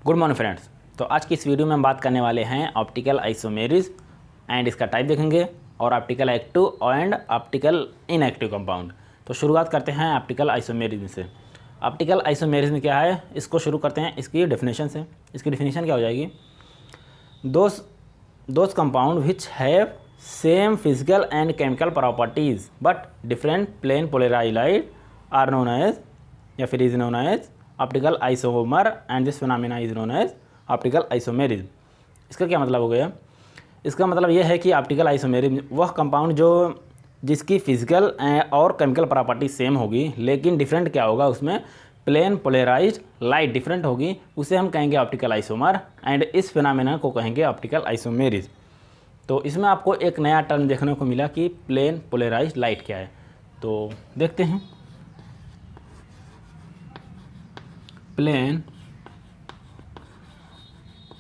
Good morning friends. तो आज की इस वीडियो में हम बात करने वाले हैं ऑप्टिकल आइसोमेरिज एंड इसका टाइप देखेंगे और optical active and optical inactive compound. तो शुरुआत करते हैं ऑप्टिकल आइसोमेरिज्म से। ऑप्टिकल आइसोमेरिज्म क्या है, इसको शुरू करते हैं इसकी डेफिनेशन से। इसकी डेफिनेशन क्या हो जाएगी, those compound which have same physical and chemical properties but different plane polarised light are known as या फिर is known as optical isomer and this phenomena is known as optical isomerism. इसका क्या मतलब हो गया, इसका मतलब यह है कि ऑप्टिकल आइसोमेरिज्म वह कंपाउंड जिसकी फिजिकल और केमिकल प्रॉपर्टी सेम होगी लेकिन डिफरेंट क्या होगा, उसमें प्लेन पोलराइज्ड लाइट डिफरेंट होगी, उसे हम कहेंगे ऑप्टिकल आइसोमर एंड इस फिनोमेना को कहेंगे ऑप्टिकल आइसोमेरिज्म। तो इसमें आपको एक नया टर्म देखने को मिला कि प्लेन पोलराइज्ड लाइट क्या है। तो देखते हैं, प्लेन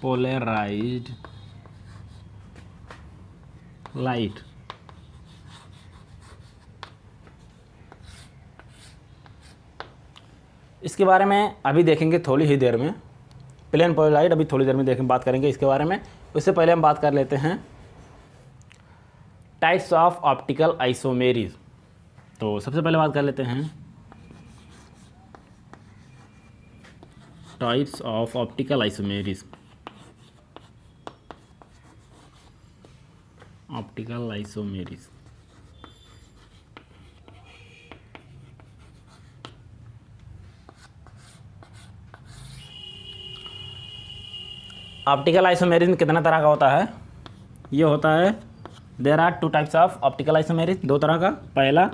पोलराइज्ड लाइट इसके बारे में अभी देखेंगे थोड़ी ही देर में। प्लेन पोलराइज्ड अभी थोड़ी देर में बात करेंगे इसके बारे में। उससे पहले हम बात कर लेते हैं टाइप्स ऑफ ऑप्टिकल आइसोमेरिज्म। तो सबसे पहले बात कर लेते हैं types of optical isomerism. Optical isomerism optical isomerism कितना तरह का होता है, ये होता है there are two types of optical isomerism, दो तरह का। पहला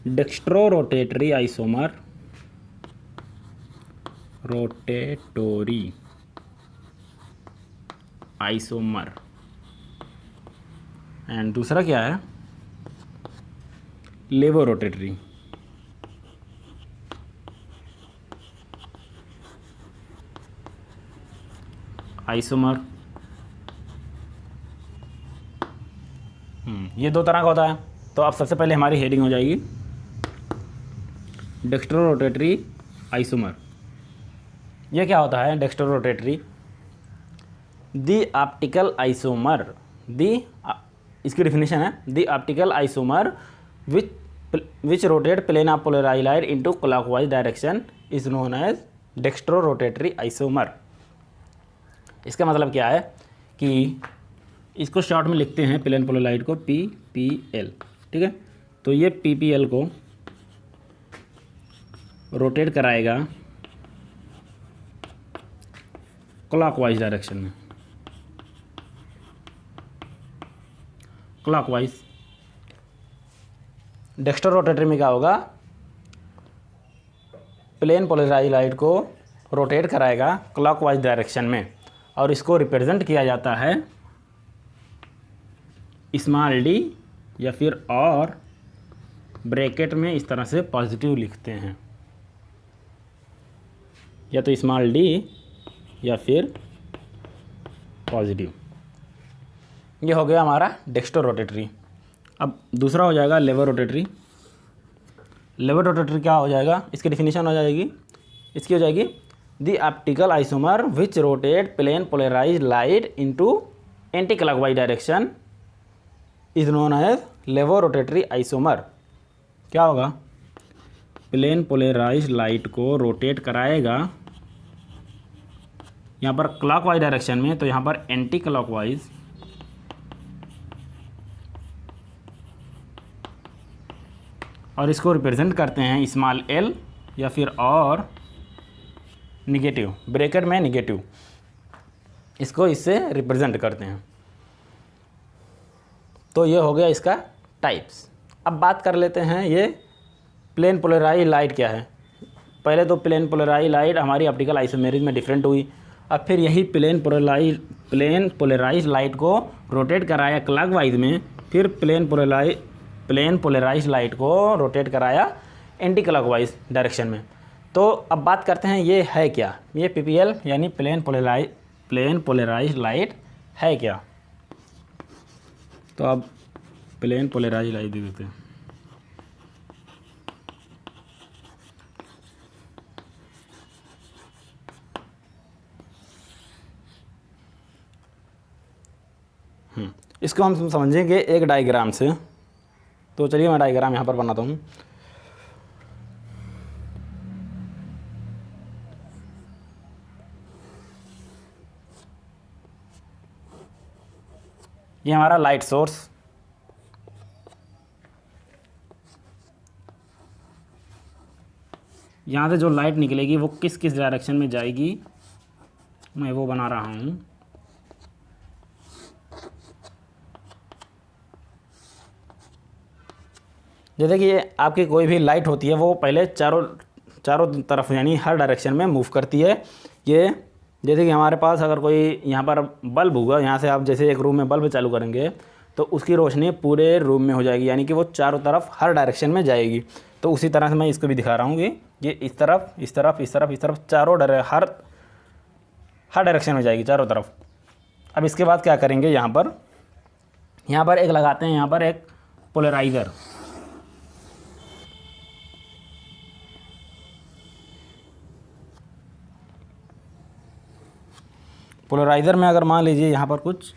dextro rotatory isomer, rotatory isomer, and दूसरा क्या है, लेवो रोटेटरी आइसोमर। ये दो तरह का होता है। तो अब सबसे पहले हमारी हेडिंग हो जाएगी डेक्स्ट्रो रोटेटरी आइसोमर। ये क्या होता है dextro rotatory, the optical isomer, इसकी डिफिनेशन है the optical isomer which rotate plane of polarised light into clockwise direction is known as dextro rotatory isomer. इसका मतलब क्या है कि इसको शॉर्ट में लिखते हैं प्लेन पोलर लाइट को PPL, ठीक है। तो ये PPL को रोटेट कराएगा क्लॉकवाइज डायरेक्शन में, क्लॉकवाइज। डेक्स्ट्रो रोटेटरी में क्या होगा, प्लेन पोलराइज्ड लाइट को रोटेट कराएगा क्लॉकवाइज डायरेक्शन में और इसको रिप्रेजेंट किया जाता है स्मॉल d या फिर और ब्रैकेट में इस तरह से पॉजिटिव लिखते हैं, या तो स्मॉल d या फिर पॉजिटिव। ये हो गया हमारा डेक्स्ट्रो रोटेटरी। अब दूसरा हो जाएगा लेवो रोटेटरी। लेवो रोटेटरी क्या हो जाएगा, इसकी डिफिनीशन हो जाएगी, इसकी हो जाएगी the optical isomer which rotate plane polarised light into anti clockwise direction is known as laevo rotatory isomer. क्या होगा, प्लेन पोलराइज्ड लाइट को रोटेट कराएगा यहाँ पर क्लॉकवाइज डायरेक्शन में, तो यहाँ पर एंटी क्लॉकवाइज और इसको रिप्रेजेंट करते हैं स्मॉल l या फिर और निगेटिव, ब्रैकेट में निगेटिव, इसको इससे रिप्रेजेंट करते हैं। तो ये हो गया इसका टाइप्स। अब बात कर लेते हैं ये प्लेन पोलराइज्ड लाइट क्या है। पहले तो प्लेन पोलराइज्ड लाइट हमारी ऑप्टिकल आइसोमेरिज्म में डिफरेंट हुई, अब फिर यही प्लेन पोलराइज्ड लाइट को रोटेट कराया क्लॉकवाइज में, फिर प्लेन पोलराइज्ड लाइट को रोटेट कराया एंटी क्लॉकवाइज डायरेक्शन में। तो अब बात करते हैं ये है क्या, ये PPL यानी प्लेन पोलराइज्ड लाइट है क्या। तो अब प्लेन पोलराइज्ड लाइट दे देते हैं। इसको हम समझेंगे एक डायग्राम से। तो चलिए मैं डायग्राम यहाँ पर बनाता हूँ। ये हमारा लाइट सोर्स, यहाँ से जो लाइट निकलेगी वो किस किस डायरेक्शन में जाएगी मैं वो बना रहा हूँ। जैसे कि ये आपकी कोई भी लाइट होती है वो पहले चारों तरफ यानी हर डायरेक्शन में मूव करती है। ये जैसे कि हमारे पास अगर कोई यहाँ पर बल्ब होगा, यहाँ से आप जैसे एक रूम में बल्ब चालू करेंगे तो उसकी रोशनी पूरे रूम में हो जाएगी, यानी कि वो चारों तरफ हर डायरेक्शन में जाएगी। तो उसी तरह से मैं इसको भी दिखा रहा हूँ कि ये इस तरफ इस तरफ इस तरफ इस तरफ चारों हर डायरेक्शन में जाएगी चारों तरफ। अब इसके बाद क्या करेंगे, यहाँ पर एक लगाते हैं, यहाँ पर एक पोलराइज़र। पोलराइज़र में अगर मान लीजिए यहाँ पर कुछ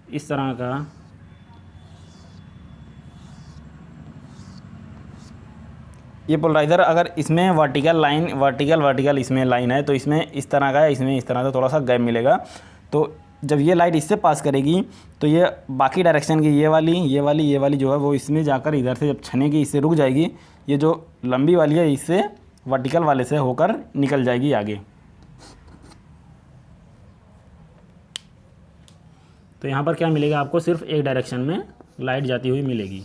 इस तरह का ये पोलराइज़र, अगर इसमें वर्टिकल इसमें लाइन है तो इसमें इस तरह का है, इसमें इस तरह का थोड़ा सा गैप मिलेगा। तो जब ये लाइट इससे पास करेगी तो ये बाकी डायरेक्शन की ये वाली जो है वो इसमें जाकर इधर से जब छनेगी इससे रुक जाएगी। ये जो लंबी वाली है इससे वर्टिकल वाले से होकर निकल जाएगी आगे। तो यहाँ पर क्या मिलेगा आपको, सिर्फ एक डायरेक्शन में लाइट जाती हुई मिलेगी।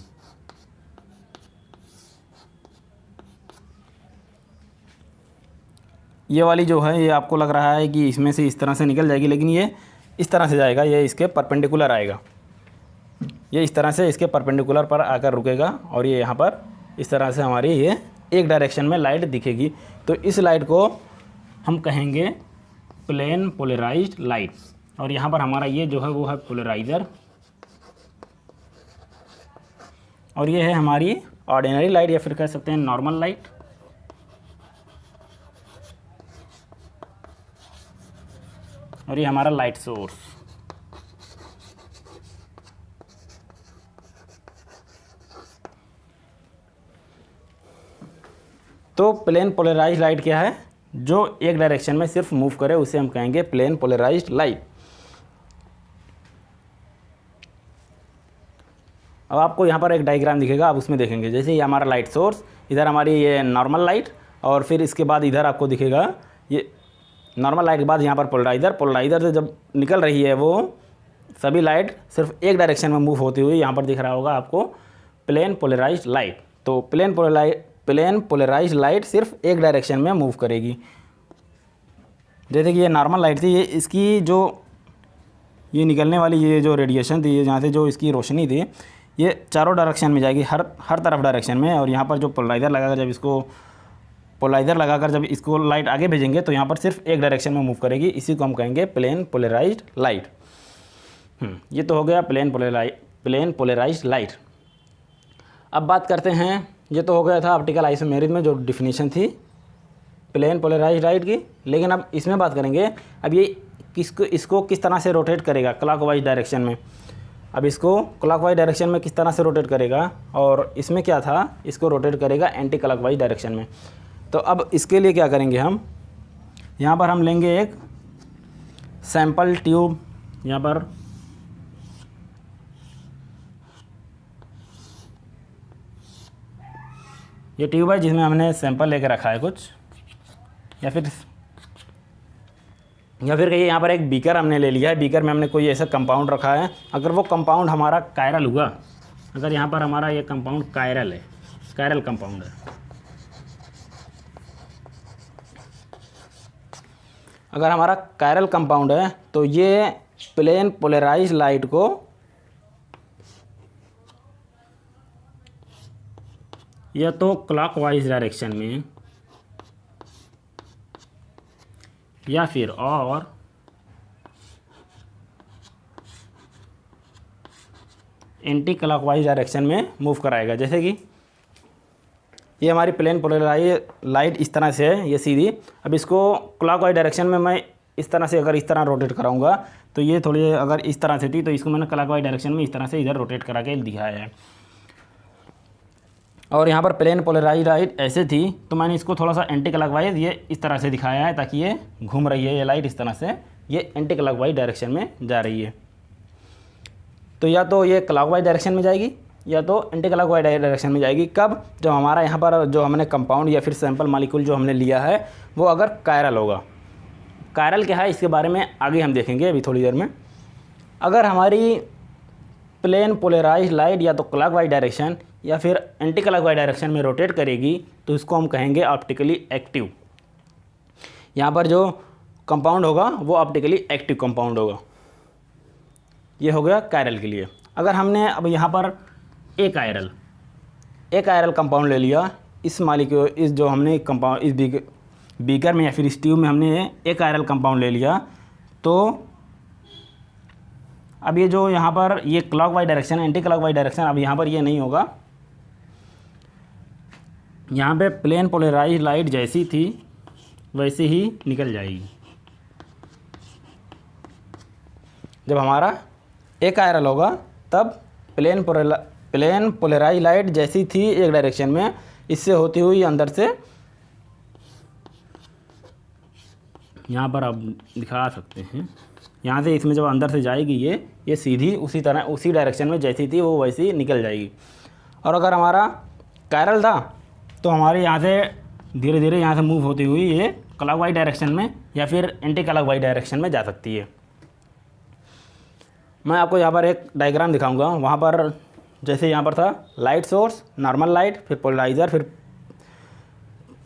ये वाली जो है ये आपको लग रहा है कि इसमें से इस तरह से निकल जाएगी, लेकिन ये इस तरह से जाएगा, ये इसके परपेंडिकुलर आएगा। ये इस तरह से इसके परपेंडिकुलर पर आकर रुकेगा और ये यहाँ पर इस तरह से हमारी ये एक डायरेक्शन में लाइट दिखेगी। तो इस लाइट को हम कहेंगे प्लेन पोलराइज्ड लाइट। और यहाँ पर हमारा ये जो है वो है पोलराइज़र, और ये है हमारी ऑर्डिनरी लाइट या फिर कह सकते हैं नॉर्मल लाइट। और ये हमारा लाइट सोर्स। तो प्लेन पोलराइज्ड लाइट क्या है, जो एक डायरेक्शन में सिर्फ मूव करे उसे हम कहेंगे प्लेन पोलराइज्ड लाइट। अब आपको यहाँ पर एक डायग्राम दिखेगा, आप उसमें देखेंगे जैसे ये हमारा लाइट सोर्स, इधर हमारी ये नॉर्मल लाइट, और फिर इसके बाद इधर आपको दिखेगा ये नॉर्मल लाइट के बाद यहाँ पर पोलराइज़र से जब निकल रही है वो सभी लाइट सिर्फ एक डायरेक्शन में मूव होती हुई यहाँ पर दिख रहा होगा आपको प्लेन पोलराइज्ड लाइट। तो प्लेन पोलराइज्ड लाइट सिर्फ एक डायरेक्शन में मूव करेगी। जैसे कि ये नॉर्मल लाइट थी, ये इसकी जो ये निकलने वाली ये जो रेडिएशन थी, ये जहाँ से जो इसकी रोशनी थी ये चारों डायरेक्शन में जाएगी, हर तरफ डायरेक्शन में। और यहाँ पर जो पोलराइज़र लगाकर जब इसको लाइट आगे भेजेंगे तो यहाँ पर सिर्फ एक डायरेक्शन में मूव करेगी। इसी को हम कहेंगे प्लेन पोलराइज्ड लाइट। ये तो हो गया प्लेन पोलराइज्ड लाइट। अब बात करते हैं, ये तो हो गया था ऑप्टिकल आइसोमेरिज्म में जो डिफिनीशन थी प्लेन पोलराइज्ड लाइट की। लेकिन अब इसमें बात करेंगे, अब ये इसको किस तरह से रोटेट करेगा क्लॉकवाइज डायरेक्शन में। अब इसको क्लॉकवाइज डायरेक्शन में किस तरह से रोटेट करेगा, और इसमें क्या था, इसको रोटेट करेगा एंटी क्लॉकवाइज डायरेक्शन में। तो अब इसके लिए क्या करेंगे, हम यहाँ पर हम लेंगे एक सैंपल ट्यूब। यहाँ पर ये ट्यूब है जिसमें हमने सैंपल लेके रखा है कुछ, या फिर कहिए यहाँ पर एक बीकर हमने ले लिया है। बीकर में हमने कोई ऐसा कंपाउंड रखा है। अगर वो कंपाउंड हमारा कायरल हुआ, अगर यहाँ पर हमारा ये कंपाउंड कायरल है, कायरल कंपाउंड है, अगर हमारा कायरल कंपाउंड है तो ये प्लेन पोलराइज्ड लाइट को या तो क्लॉकवाइज डायरेक्शन में या फिर और एंटी क्लॉकवाइज डायरेक्शन में मूव कराएगा। जैसे कि ये हमारी प्लेन पोलराइज्ड लाइट इस तरह से है, ये सीधी। अब इसको क्लॉकवाइज डायरेक्शन में मैं इस तरह से अगर इस तरह रोटेट कराऊंगा तो ये थोड़ी अगर इस तरह से थी तो इसको मैंने क्लॉकवाइज डायरेक्शन में इस तरह से इधर रोटेट करा के दिखाया है। और यहाँ पर प्लेन पोलराइज लाइट ऐसे थी तो मैंने इसको थोड़ा सा एंटी क्लॉकवाइज ये इस तरह से दिखाया है ताकि ये घूम रही है ये लाइट इस तरह से, ये एंटी क्लॉकवाइज डायरेक्शन में जा रही है। तो या तो ये क्लॉकवाइज डायरेक्शन में जाएगी या तो एंटी क्लॉकवाइज डायरेक्शन में जाएगी। कब? जब हमारा यहाँ पर जो हमने कंपाउंड या फिर सैंपल मॉलिक्यूल जो हमने लिया है वो अगर कायरल होगा। कायरल क्या है इसके बारे में आगे हम देखेंगे अभी थोड़ी देर में। अगर हमारी प्लेन पोलराइज लाइट या तो क्लॉकवाइज डायरेक्शन या फिर एंटी क्लॉकवाइज डायरेक्शन में रोटेट करेगी तो इसको हम कहेंगे ऑप्टिकली एक्टिव। यहाँ पर जो कंपाउंड होगा वो ऑप्टिकली एक्टिव कंपाउंड होगा। ये हो गया कायरल के लिए। अगर हमने अब यहाँ पर एक आयरल कंपाउंड ले लिया, इस मॉलिक्यूल इस जो हमने कंपाउंड इस बीकर में या फिर इस ट्यूब में हमने एक आयरल कंपाउंड ले लिया, तो अब ये जो यहाँ पर ये क्लॉकवाइज डायरेक्शन है, एंटी क्लॉकवाइज डायरेक्शन, अब यहाँ पर ये नहीं होगा। यहाँ पे प्लेन पोलराइज लाइट जैसी थी वैसे ही निकल जाएगी। जब हमारा एक आयरल होगा तब प्लेन पोलराइज लाइट जैसी थी एक डायरेक्शन में, इससे होती हुई अंदर से यहाँ पर आप दिखा सकते हैं, यहाँ से इसमें जब अंदर से जाएगी ये सीधी उसी तरह उसी डायरेक्शन में जैसी थी वो वैसी निकल जाएगी। और अगर हमारा कायरल था तो हमारे यहाँ से धीरे धीरे यहाँ से मूव होती हुई ये क्लॉकवाइज डायरेक्शन में या फिर एंटी क्लॉकवाइज डायरेक्शन में जा सकती है। मैं आपको यहाँ पर एक डायग्राम दिखाऊंगा। वहाँ पर जैसे यहाँ पर था लाइट सोर्स, नॉर्मल लाइट, फिर पोलराइज़र, फिर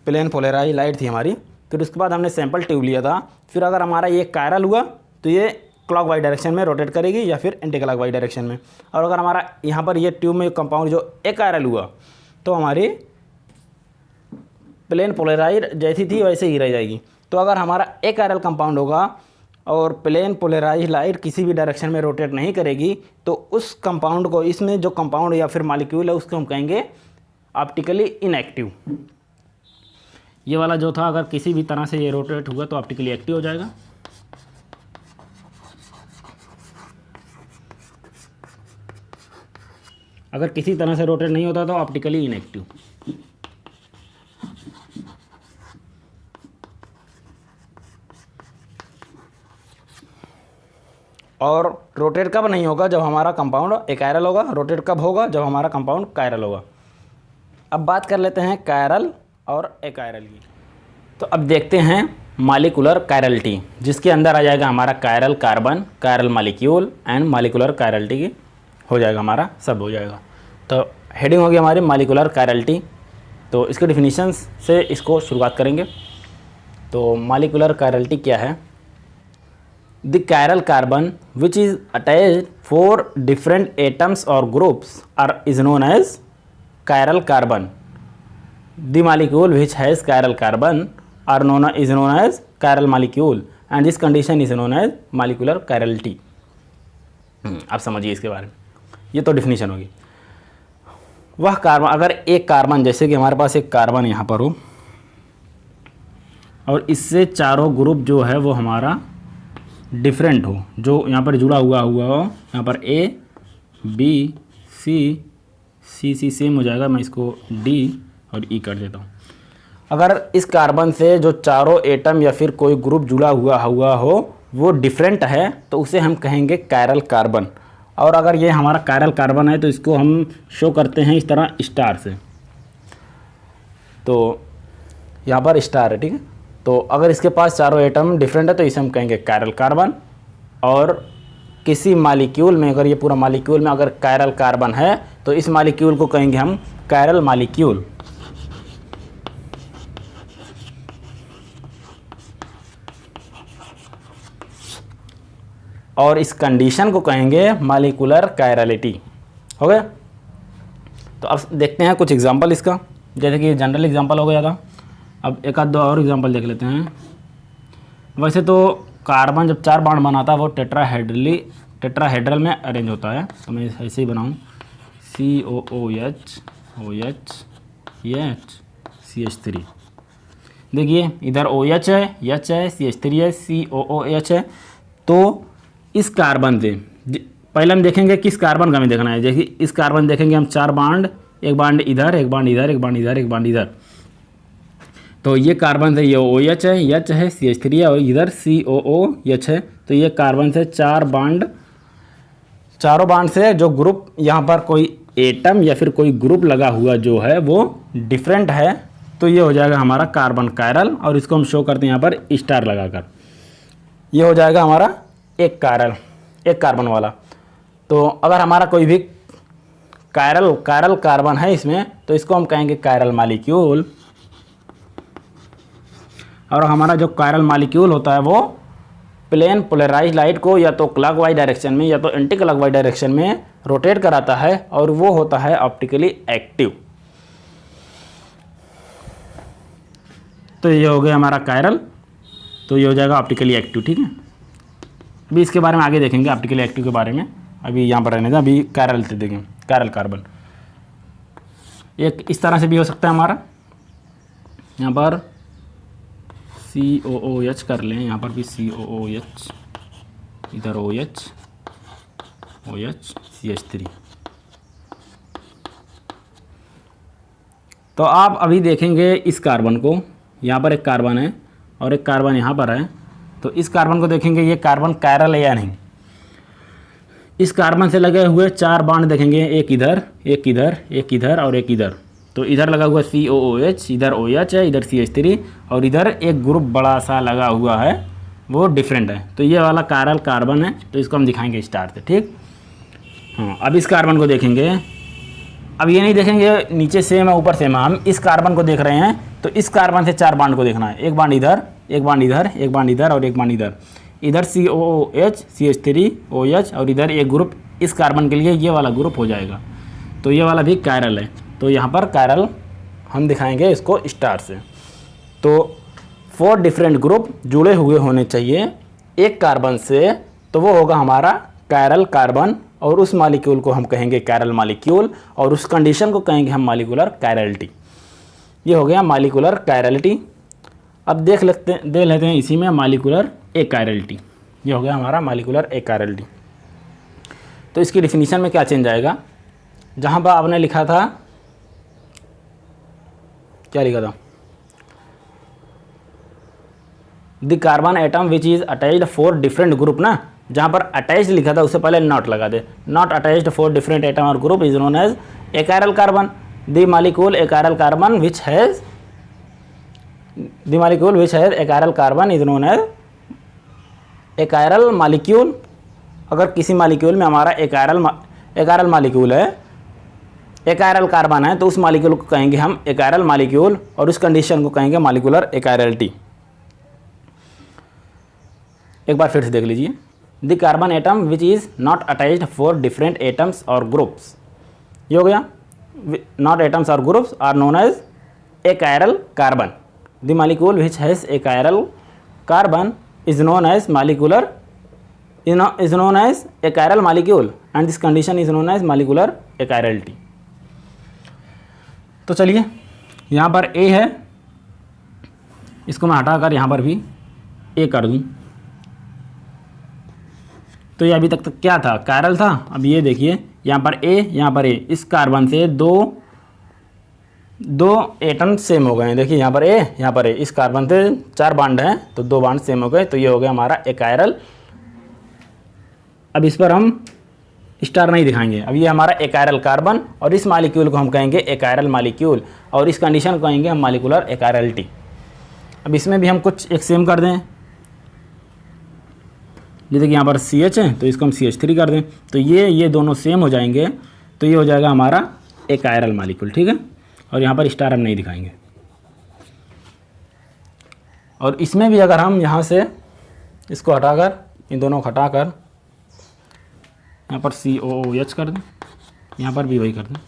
प्लेन पोलराइज लाइट थी हमारी। फिर उसके बाद हमने सैंपल ट्यूब लिया था। फिर अगर हमारा ये कायरल हुआ तो ये क्लॉकवाइज डायरेक्शन में रोटेट करेगी या फिर एंटी क्लॉकवाइज डायरेक्शन में। और अगर हमारा यहाँ पर ये ट्यूब में कंपाउंड जो एक कायरल हुआ तो हमारी प्लेन पोलराइज जैसी थी वैसे ही रह जाएगी। तो अगर हमारा एक कायरल कंपाउंड होगा और प्लेन पोलराइज लाइट किसी भी डायरेक्शन में रोटेट नहीं करेगी तो उस कंपाउंड को, इसमें जो कंपाउंड या फिर मॉलिक्यूल है उसको हम कहेंगे ऑप्टिकली इनएक्टिव। ये वाला जो था अगर किसी भी तरह से ये रोटेट हुआ तो ऑप्टिकली एक्टिव हो जाएगा। अगर किसी तरह से रोटेट नहीं होता तो ऑप्टिकली इनएक्टिव। और रोटेट कब नहीं होगा? जब हमारा कंपाउंड एकायरल होगा। रोटेट कब होगा? जब हमारा कंपाउंड कायरल होगा। अब बात कर लेते हैं कायरल और एकायरल की। तो अब देखते हैं मॉलिक्यूलर कायरलिटी, जिसके अंदर आ जाएगा हमारा chiral carbon, chiral molecule and molecular chirality की हो जाएगा, हमारा सब हो जाएगा। तो हेडिंग होगी हमारी मॉलिक्यूलर कायरलिटी। तो इसके डिफिनीशंस से इसको शुरुआत करेंगे। तो मॉलिक्यूलर कायरलिटी क्या है? The chiral carbon which is attached for different atoms or groups is known as chiral carbon. The molecule which has chiral carbon is known as chiral molecule and this condition is known as molecular chirality. आप समझिए इसके बारे में। ये तो definition होगी। वह carbon, अगर एक कार्बन, जैसे कि हमारे पास एक कार्बन यहाँ पर हो और इससे चारों ग्रुप जो है वो हमारा डिफरेंट हो, जो यहाँ पर जुड़ा हुआ हो, यहाँ पर ए बी सी सेम हो जाएगा। मैं इसको डी और ई कर देता हूँ। अगर इस कार्बन से जो चारों एटम या फिर कोई ग्रुप जुड़ा हुआ हो वो डिफरेंट है तो उसे हम कहेंगे कायरल कार्बन। और अगर ये हमारा कायरल कार्बन है तो इसको हम शो करते हैं इस तरह स्टार से। तो यहाँ पर स्टार है, ठीक है। तो अगर इसके पास चारों एटम डिफरेंट है तो इसे हम कहेंगे कायरल कार्बन। और किसी मॉलिक्यूल में, अगर ये पूरा मॉलिक्यूल में अगर कायरल कार्बन है तो इस मॉलिक्यूल को कहेंगे हम कायरल मॉलिक्यूल। और इस कंडीशन को कहेंगे मॉलिक्यूलर कायरलिटी। हो गया। तो अब देखते हैं कुछ एग्जांपल इसका, जैसे कि जनरल एग्जांपल हो गया था। अब एक आध दो और एग्जांपल देख लेते हैं। वैसे तो कार्बन जब 4 बॉन्ड बनाता है वो टेट्राहेड्रल में अरेंज होता है। तो मैं ऐसे ही बनाऊँ COOH OH CH CH3। देखिए इधर OH है, H है, CH3 है, COOH है। तो इस कार्बन से पहले हम देखेंगे किस कार्बन का हमें देखना है। देखिए इस कार्बन देखेंगे हम 4 बांड, एक बांड इधर, एक बांड इधर, एक बांड इधर, एक बांड इधर। तो ये कार्बन से ये OH है, H है, CH3 है और इधर COOH है। तो ये कार्बन से 4 बांड, चारों बांड से जो ग्रुप यहाँ पर कोई एटम या फिर कोई ग्रुप लगा हुआ जो है वो डिफरेंट है, तो ये हो जाएगा हमारा कार्बन कायरल। और इसको हम शो करते हैं यहाँ पर स्टार लगाकर। ये हो जाएगा हमारा एक कायरल, एक कार्बन वाला। तो अगर हमारा कोई भी कायरल कार्बन है इसमें, तो इसको हम कहेंगे कायरल मॉलिक्यूल। और हमारा जो कायरल मॉलिक्यूल होता है वो प्लेन पोलराइज लाइट को या तो क्लॉकवाइज डायरेक्शन में या तो एंटी क्लॉकवाइज डायरेक्शन में रोटेट कराता है और वो होता है ऑप्टिकली एक्टिव। तो ये हो गया हमारा कायरल। तो ये हो जाएगा ऑप्टिकली एक्टिव, ठीक है। अभी इसके बारे में आगे देखेंगे ऑप्टिकली एक्टिव के बारे में, अभी यहाँ पर रहने दें। अभी कायरल से देखेंगे, कायरल कार्बन एक इस तरह से भी हो सकता है हमारा। यहाँ पर COOH कर लें, यहाँ पर भी COOH, इधर OH, CH3। तो आप अभी देखेंगे इस कार्बन को, यहाँ पर एक कार्बन है और एक कार्बन यहाँ पर है। तो इस कार्बन को देखेंगे, ये कार्बन कायरल है या नहीं। इस कार्बन से लगे हुए 4 बांड देखेंगे, एक इधर, एक इधर, एक इधर और एक इधर। तो इधर लगा हुआ COOH, इधर OH है, इधर CH3 और इधर एक ग्रुप बड़ा सा लगा हुआ है, वो डिफरेंट है। तो ये वाला कायरल कार्बन है, तो इसको हम दिखाएंगे स्टार से, ठीक। हाँ, अब इस कार्बन को देखेंगे। अब ये नहीं देखेंगे नीचे सेम है ऊपर सेम है, हम इस कार्बन को देख रहे हैं। तो इस कार्बन से 4 बांड को देखना है, एक बांड इधर, एक बांड इधर, एक बांड इधर और एक बांड इधर। इधर COOH, CH3, OH और इधर एक ग्रुप इस कार्बन के लिए ये वाला ग्रुप हो जाएगा। तो ये वाला भी कायरल है। तो यहाँ पर कायरल हम दिखाएंगे इसको स्टार से। तो 4 डिफरेंट ग्रुप जुड़े हुए होने चाहिए एक कार्बन से, तो वो होगा हमारा कायरल कार्बन। और उस मॉलिक्यूल को हम कहेंगे कायरल मॉलिक्यूल और उस कंडीशन को कहेंगे हम मॉलिक्यूलर कायरलिटी। ये हो गया मॉलिक्यूलर कायरलिटी। अब देख लेते हैं इसी में मॉलिक्यूलर एकायरलिटी। ये हो गया हमारा मॉलिक्यूलर एकायरलिटी। तो इसकी डिफिनीशन में क्या चेंज आएगा, जहाँ पर आपने लिखा था, क्या लिखा था, the carbon atom which is attached 4 different group ना, जहाँ पर अटैच्ड लिखा था उससे पहले नॉट लगा दे। नॉट अटैच्ड 4 डिफरेंट एटम और group is known as achiral carbon. The molecule achiral carbon which has achiral carbon is known as achiral molecule. अगर किसी मॉलिक्यूल में हमारा एकायरल मॉलिक्यूल है, एकायरल कार्बन है, तो उस मॉलिक्यूल को कहेंगे हम एकायरल मॉलिक्यूल और उस कंडीशन को कहेंगे मॉलिक्यूलर एकायरलिटी। एक बार फिर से देख लीजिए, the carbon atom which is not attached 4 different atoms और ग्रुप्स। ये हो गया, नॉट एटम्स और groups are known as achiral carbon. The molecule which has achiral carbon is known as molecular is known as achiral molecule and this condition is known as molecular achirality। तो चलिए यहाँ पर A है, इसको मैं हटाकर यहाँ पर भी A कर दूँ। तो ये अभी तक क्या था, कायरल था। अब ये देखिए यहाँ पर A, यहाँ पर A, इस कार्बन से दो एटम सेम हो गए हैं। देखिए यहाँ पर A, यहाँ पर A, इस कार्बन से 4 बांड हैं तो 2 बांड सेम हो गए। तो ये हो गया हमारा एकायरल। अब इस पर हम स्टार नहीं दिखाएंगे। अब ये हमारा एकायरल कार्बन और इस मॉलिक्यूल को हम कहेंगे एकायरल मॉलिक्यूल और इस कंडीशन को कहेंगे हम मॉलिक्यूलर एकायरलिटी। अब इसमें भी हम कुछ एक सेम कर दें, जैसे कि यहाँ पर CH है तो इसको हम CH3 कर दें, तो ये दोनों सेम हो जाएंगे। तो ये हो जाएगा हमारा एकायरल मॉलिक्यूल, ठीक है। और यहाँ पर स्टार हम नहीं दिखाएंगे। और इसमें भी अगर हम यहाँ से इसको हटाकर, इन दोनों को हटाकर यहाँ पर COOH कर दें, यहाँ पर भी वही कर दें,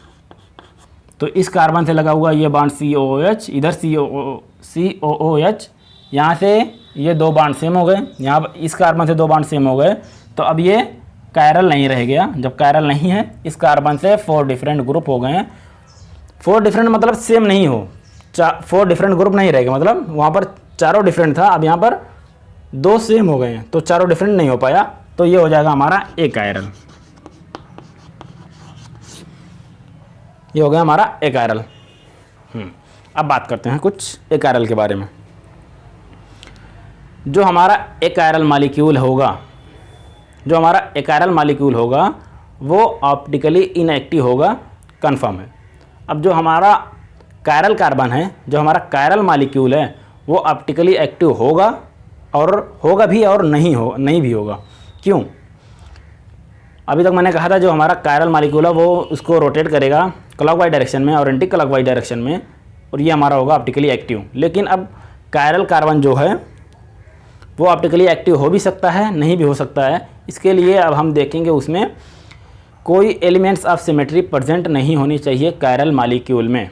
तो इस कार्बन से लगा हुआ ये बांड COOH, इधर COOH, यहाँ से ये 2 बांड सेम हो गए, यहाँ पर इस कार्बन से 2 बांड सेम हो गए। तो अब ये कायरल नहीं रह गया। जब कायरल नहीं है, इस कार्बन से 4 डिफरेंट ग्रुप हो गए हैं। 4 डिफरेंट मतलब सेम नहीं हो, 4 डिफरेंट ग्रुप नहीं रहेगा, मतलब वहाँ पर चारों डिफरेंट था, अब यहाँ पर 2 सेम हो गए हैं तो चारों डिफरेंट नहीं हो पाया, तो ये हो जाएगा हमारा एकायरल। ये हो गया हमारा एकायरल। अब बात करते हैं कुछ एकायरल के बारे में। जो हमारा एकायरल मॉलिक्यूल होगा, वो ऑप्टिकली इनएक्टिव होगा, कंफर्म है। अब जो हमारा कायरल कार्बन है, जो हमारा कायरल मॉलिक्यूल है, वो ऑप्टिकली एक्टिव होगा, और होगा भी और नहीं भी होगा। क्यों? अभी तक मैंने कहा था जो हमारा कायरल मॉलिक्यूल है वो उसको रोटेट करेगा क्लॉकवाइज डायरेक्शन में और एंटी क्लॉकवाइज डायरेक्शन में, और ये हमारा होगा ऑप्टिकली एक्टिव। लेकिन अब कायरल कार्बन जो है वो ऑप्टिकली एक्टिव हो भी सकता है, नहीं भी हो सकता है। इसके लिए अब हम देखेंगे उसमें कोई एलिमेंट्स ऑफ सिमेट्री प्रेजेंट नहीं होनी चाहिए कायरल मॉलिक्यूल में।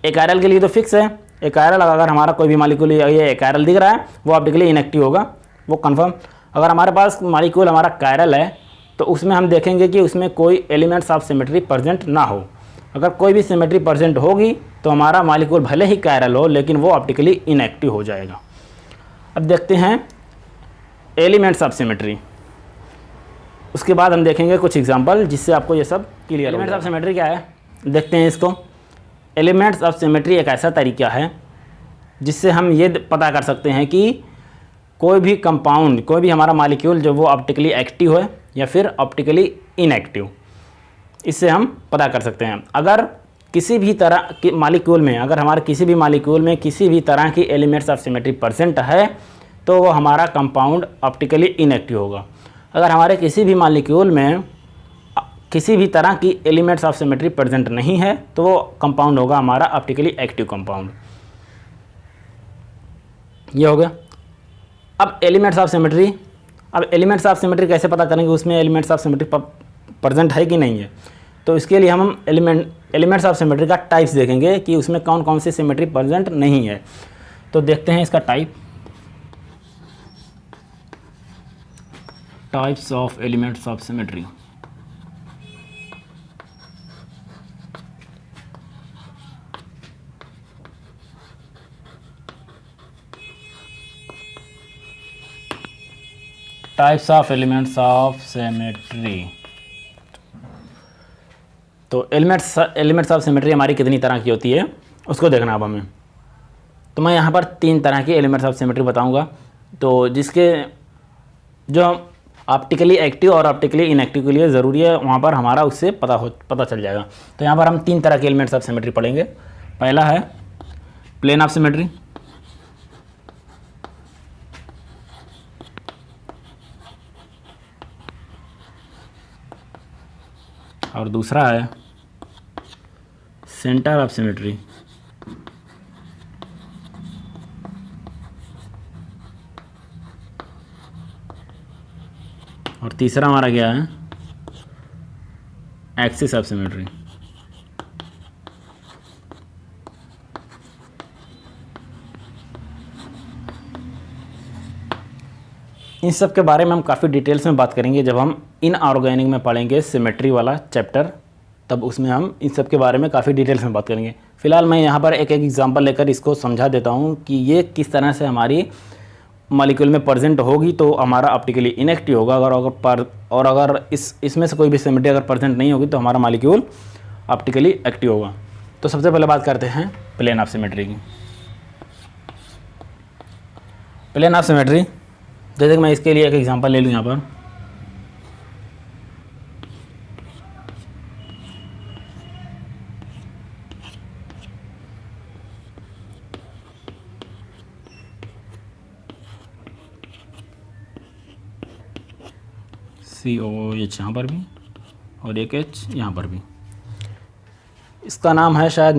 एकायरल के लिए तो फिक्स है, एकायरल अगर हमारा कोई भी मॉलिक्यूल ये एकायरल दिख रहा है वो ऑप्टिकली इनएक्टिव होगा, वो कंफर्म। अगर हमारे पास मॉलिक्यूल हमारा कायरल है तो उसमें हम देखेंगे कि उसमें कोई एलिमेंट्स ऑफ सिमेट्री प्रेजेंट ना हो। अगर कोई भी सिमेट्री प्रेजेंट होगी तो हमारा मॉलिक्यूल भले ही कायरल हो लेकिन वो ऑप्टिकली इनएक्टिव हो जाएगा। अब देखते हैं एलिमेंट्स ऑफ सिमेट्री, उसके बाद हम देखेंगे कुछ एग्जांपल जिससे आपको ये सब क्लियर। एलिमेंट्स ऑफ सिमेट्री क्या है देखते हैं इसको। एलिमेंट्स ऑफ सिमेट्री एक ऐसा तरीका है जिससे हम ये पता कर सकते हैं कि कोई भी कंपाउंड, कोई भी हमारा मॉलिक्यूल जो वो ऑप्टिकली एक्टिव है या फिर ऑप्टिकली इनएक्टिव, इससे हम पता कर सकते हैं। अगर किसी भी तरह के मॉलिक्यूल में, अगर हमारे किसी भी मॉलिक्यूल में किसी भी तरह की एलिमेंट्स ऑफ सिमेट्री प्रेजेंट है तो वो हमारा कंपाउंड ऑप्टिकली इनएक्टिव होगा। अगर हमारे किसी भी मॉलिक्यूल में किसी भी तरह की एलिमेंट्स ऑफ सिमेट्री प्रेजेंट नहीं है तो वो कंपाउंड होगा हमारा ऑप्टिकली एक्टिव कंपाउंड। ये हो गया। अब एलिमेंट्स ऑफ सिमेट्री, अब एलिमेंट्स ऑफ सिमेट्री कैसे पता करेंगे उसमें एलिमेंट्स ऑफ सिमेट्री प्रेजेंट है कि नहीं है? तो इसके लिए हम एलिमेंट्स ऑफ सिमेट्री का टाइप्स देखेंगे कि उसमें कौन कौन सी सिमेट्री प्रेजेंट नहीं है। तो देखते हैं इसका types of elements of symmetry. Types of elements of symmetry. तो एलिमेंट्स ऑफ सिमेट्री हमारी कितनी तरह की होती है उसको देखना अब हमें। तो मैं यहाँ पर 3 तरह की एलिमेंट्स ऑफ सिमेट्री बताऊँगा, तो जिसके जो ऑप्टिकली एक्टिव और ऑप्टिकली इनएक्टिव के लिए ज़रूरी है वहाँ पर हमारा उससे पता चल जाएगा। तो यहाँ पर हम 3 तरह के एलिमेंट्स ऑफ सिमेट्री पढ़ेंगे। पहला है प्लेन ऑफ सिमेट्री, और दूसरा है सेंटर ऑफ सिमेट्री, और तीसरा हमारा क्या है एक्सिस ऑफ सिमेट्री। इन सब के बारे में हम काफ़ी डिटेल्स में बात करेंगे जब हम इनऑर्गेनिक में पढ़ेंगे सिमेट्री वाला चैप्टर, तब उसमें हम इन सब के बारे में काफ़ी डिटेल्स में बात करेंगे। फिलहाल मैं यहाँ पर एक एग्जांपल लेकर इसको समझा देता हूँ कि ये किस तरह से हमारी मॉलिक्यूल में प्रेजेंट होगी तो हमारा ऑप्टिकली इनएक्टिव होगा। अगर इसमें से कोई भी सिमेट्री अगर प्रेजेंट नहीं होगी तो हमारा मॉलिक्यूल ऑप्टिकली एक्टिव होगा। तो सबसे पहले बात करते हैं प्लेन ऑफ सिमेट्री की। प्लेन ऑफ सिमेट्री, जैसे कि मैं इसके लिए एक एग्जांपल ले लूँ यहाँ पर। COOH यहाँ पर भी और एक H यहाँ पर भी। इसका नाम है शायद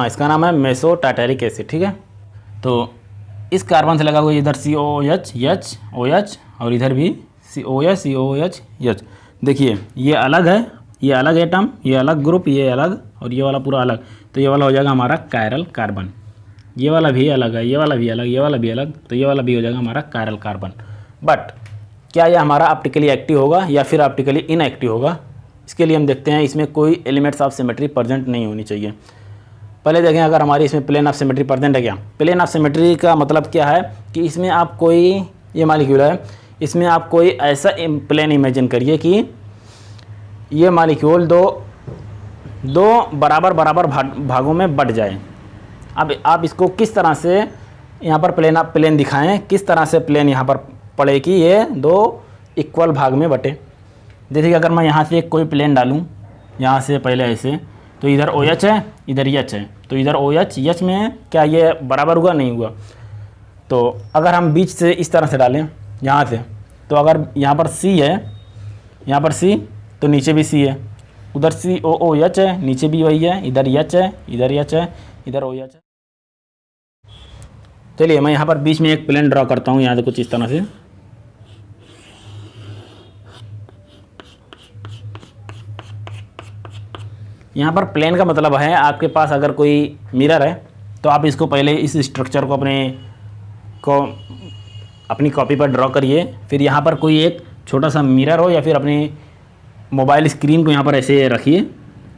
इसका नाम है मेसो टार्टेरिक एसिड, ठीक है। तो इस कार्बन से लगा हुआ इधर COOH H OH और इधर भी COOH COOH H। देखिए ये अलग है, ये अलग एटम, ये अलग ग्रुप, ये अलग और ये वाला पूरा अलग। तो ये वाला हो जाएगा हमारा कायरल कार्बन। ये वाला भी अलग है, ये वाला भी अलग, ये वाला भी अलग, तो ये वाला भी हो जाएगा हमारा कायरल कार्बन। बट क्या यह हमारा ऑप्टिकली एक्टिव होगा या फिर ऑप्टिकली इनएक्टिव होगा? इसके लिए हम देखते हैं इसमें कोई एलिमेंट्स ऑफ सिमेट्री प्रेजेंट नहीं होनी चाहिए। पहले देखें अगर हमारी इसमें प्लेन ऑफ सिमेट्री प्रेजेंट है क्या। प्लेन ऑफ सिमेट्री का मतलब क्या है कि इसमें आप कोई, ये मॉलिक्यूल है, इसमें आप कोई ऐसा प्लेन इमेजिन करिए कि ये मॉलिक्यूल दो बराबर बराबर भागों में बट जाए। अब आप इसको किस तरह से यहाँ पर प्लेन दिखाएं, किस तरह से प्लेन यहाँ पर पड़े कि ये दो इक्वल भाग में बटे। जैसे कि अगर मैं यहाँ से कोई प्लेन डालूँ, यहाँ से पहले ऐसे, तो इधर ओ एच है, इधर एच है, तो इधर ओ एच में क्या ये बराबर हुआ, नहीं हुआ। तो अगर हम बीच से इस तरह से डालें यहाँ से, तो अगर यहाँ पर सी है, यहाँ पर सी, तो नीचे भी सी है, उधर सी ओ एच है, नीचे भी वही है, इधर एच है, इधर एच है, इधर ओ एच है। चलिए मैं यहाँ पर बीच में एक प्लेन ड्रॉ करता हूँ, यहाँ से कुछ इस तरह से। यहाँ पर प्लेन का मतलब है आपके पास अगर कोई मिरर है तो आप इसको पहले इस स्ट्रक्चर को अपनी कॉपी पर ड्रॉ करिए। फिर यहाँ पर कोई एक छोटा सा मिरर हो या फिर अपनी मोबाइल स्क्रीन को यहाँ पर ऐसे रखिए।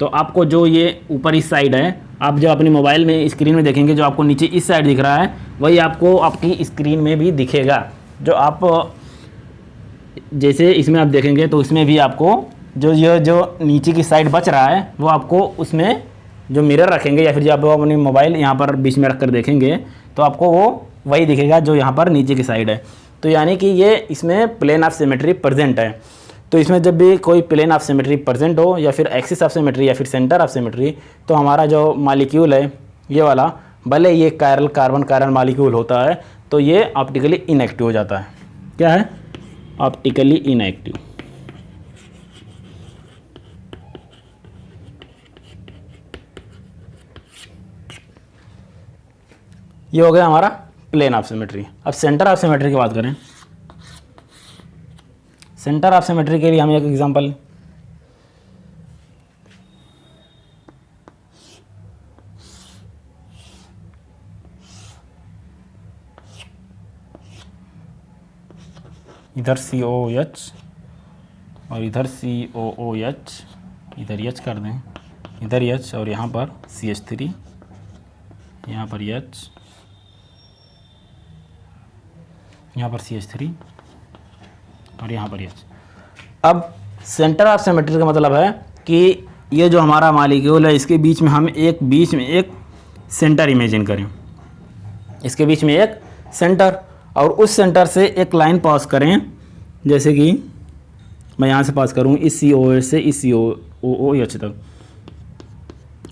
तो आपको जो ये ऊपर इस साइड है, आप जब अपनी मोबाइल में स्क्रीन में देखेंगे, जो आपको नीचे इस साइड दिख रहा है वही आपको आपकी स्क्रीन में भी दिखेगा। जो आप जैसे इसमें आप देखेंगे तो इसमें भी आपको जो नीचे की साइड बच रहा है वो आपको उसमें जो मिरर रखेंगे या फिर जब आप अपनी मोबाइल यहाँ पर बीच में रख कर देखेंगे तो आपको वो वही दिखेगा जो यहाँ पर नीचे की साइड है। तो यानी कि ये इसमें प्लेन ऑफ सिमेट्री प्रेजेंट है। तो इसमें जब भी कोई प्लेन ऑफ सिमेट्री प्रेजेंट हो या फिर एक्सिस ऑफ सिमेट्री या फिर सेंटर ऑफ सिमेट्री, तो हमारा जो मॉलिक्यूल है ये वाला, भले ये कार्बन कार्बन मॉलिक्यूल होता है तो ये ऑप्टिकली इनएक्टिव हो जाता है। क्या है? Optically inactive. ये हो गया हमारा प्लेन ऑफ सिमेट्री। अब सेंटर ऑफ सिमेट्री की बात करें। सेंटर ऑफ सिमेट्री के लिए हम एक एग्जांपल, इधर COOH और इधर COOH, इधर H कर दें, इधर H और यहाँ पर CH3, यहाँ पर H, यहाँ पर CH3 और यहाँ पर H। अब सेंटर ऑफ सिमेट्री का मतलब है कि ये जो हमारा मॉलिक्यूल है इसके बीच में हम एक सेंटर इमेजिन करें, इसके बीच में एक सेंटर, और उस सेंटर से एक लाइन पास करें। जैसे कि मैं यहाँ से पास करूँ इस COH से इस COOH तक,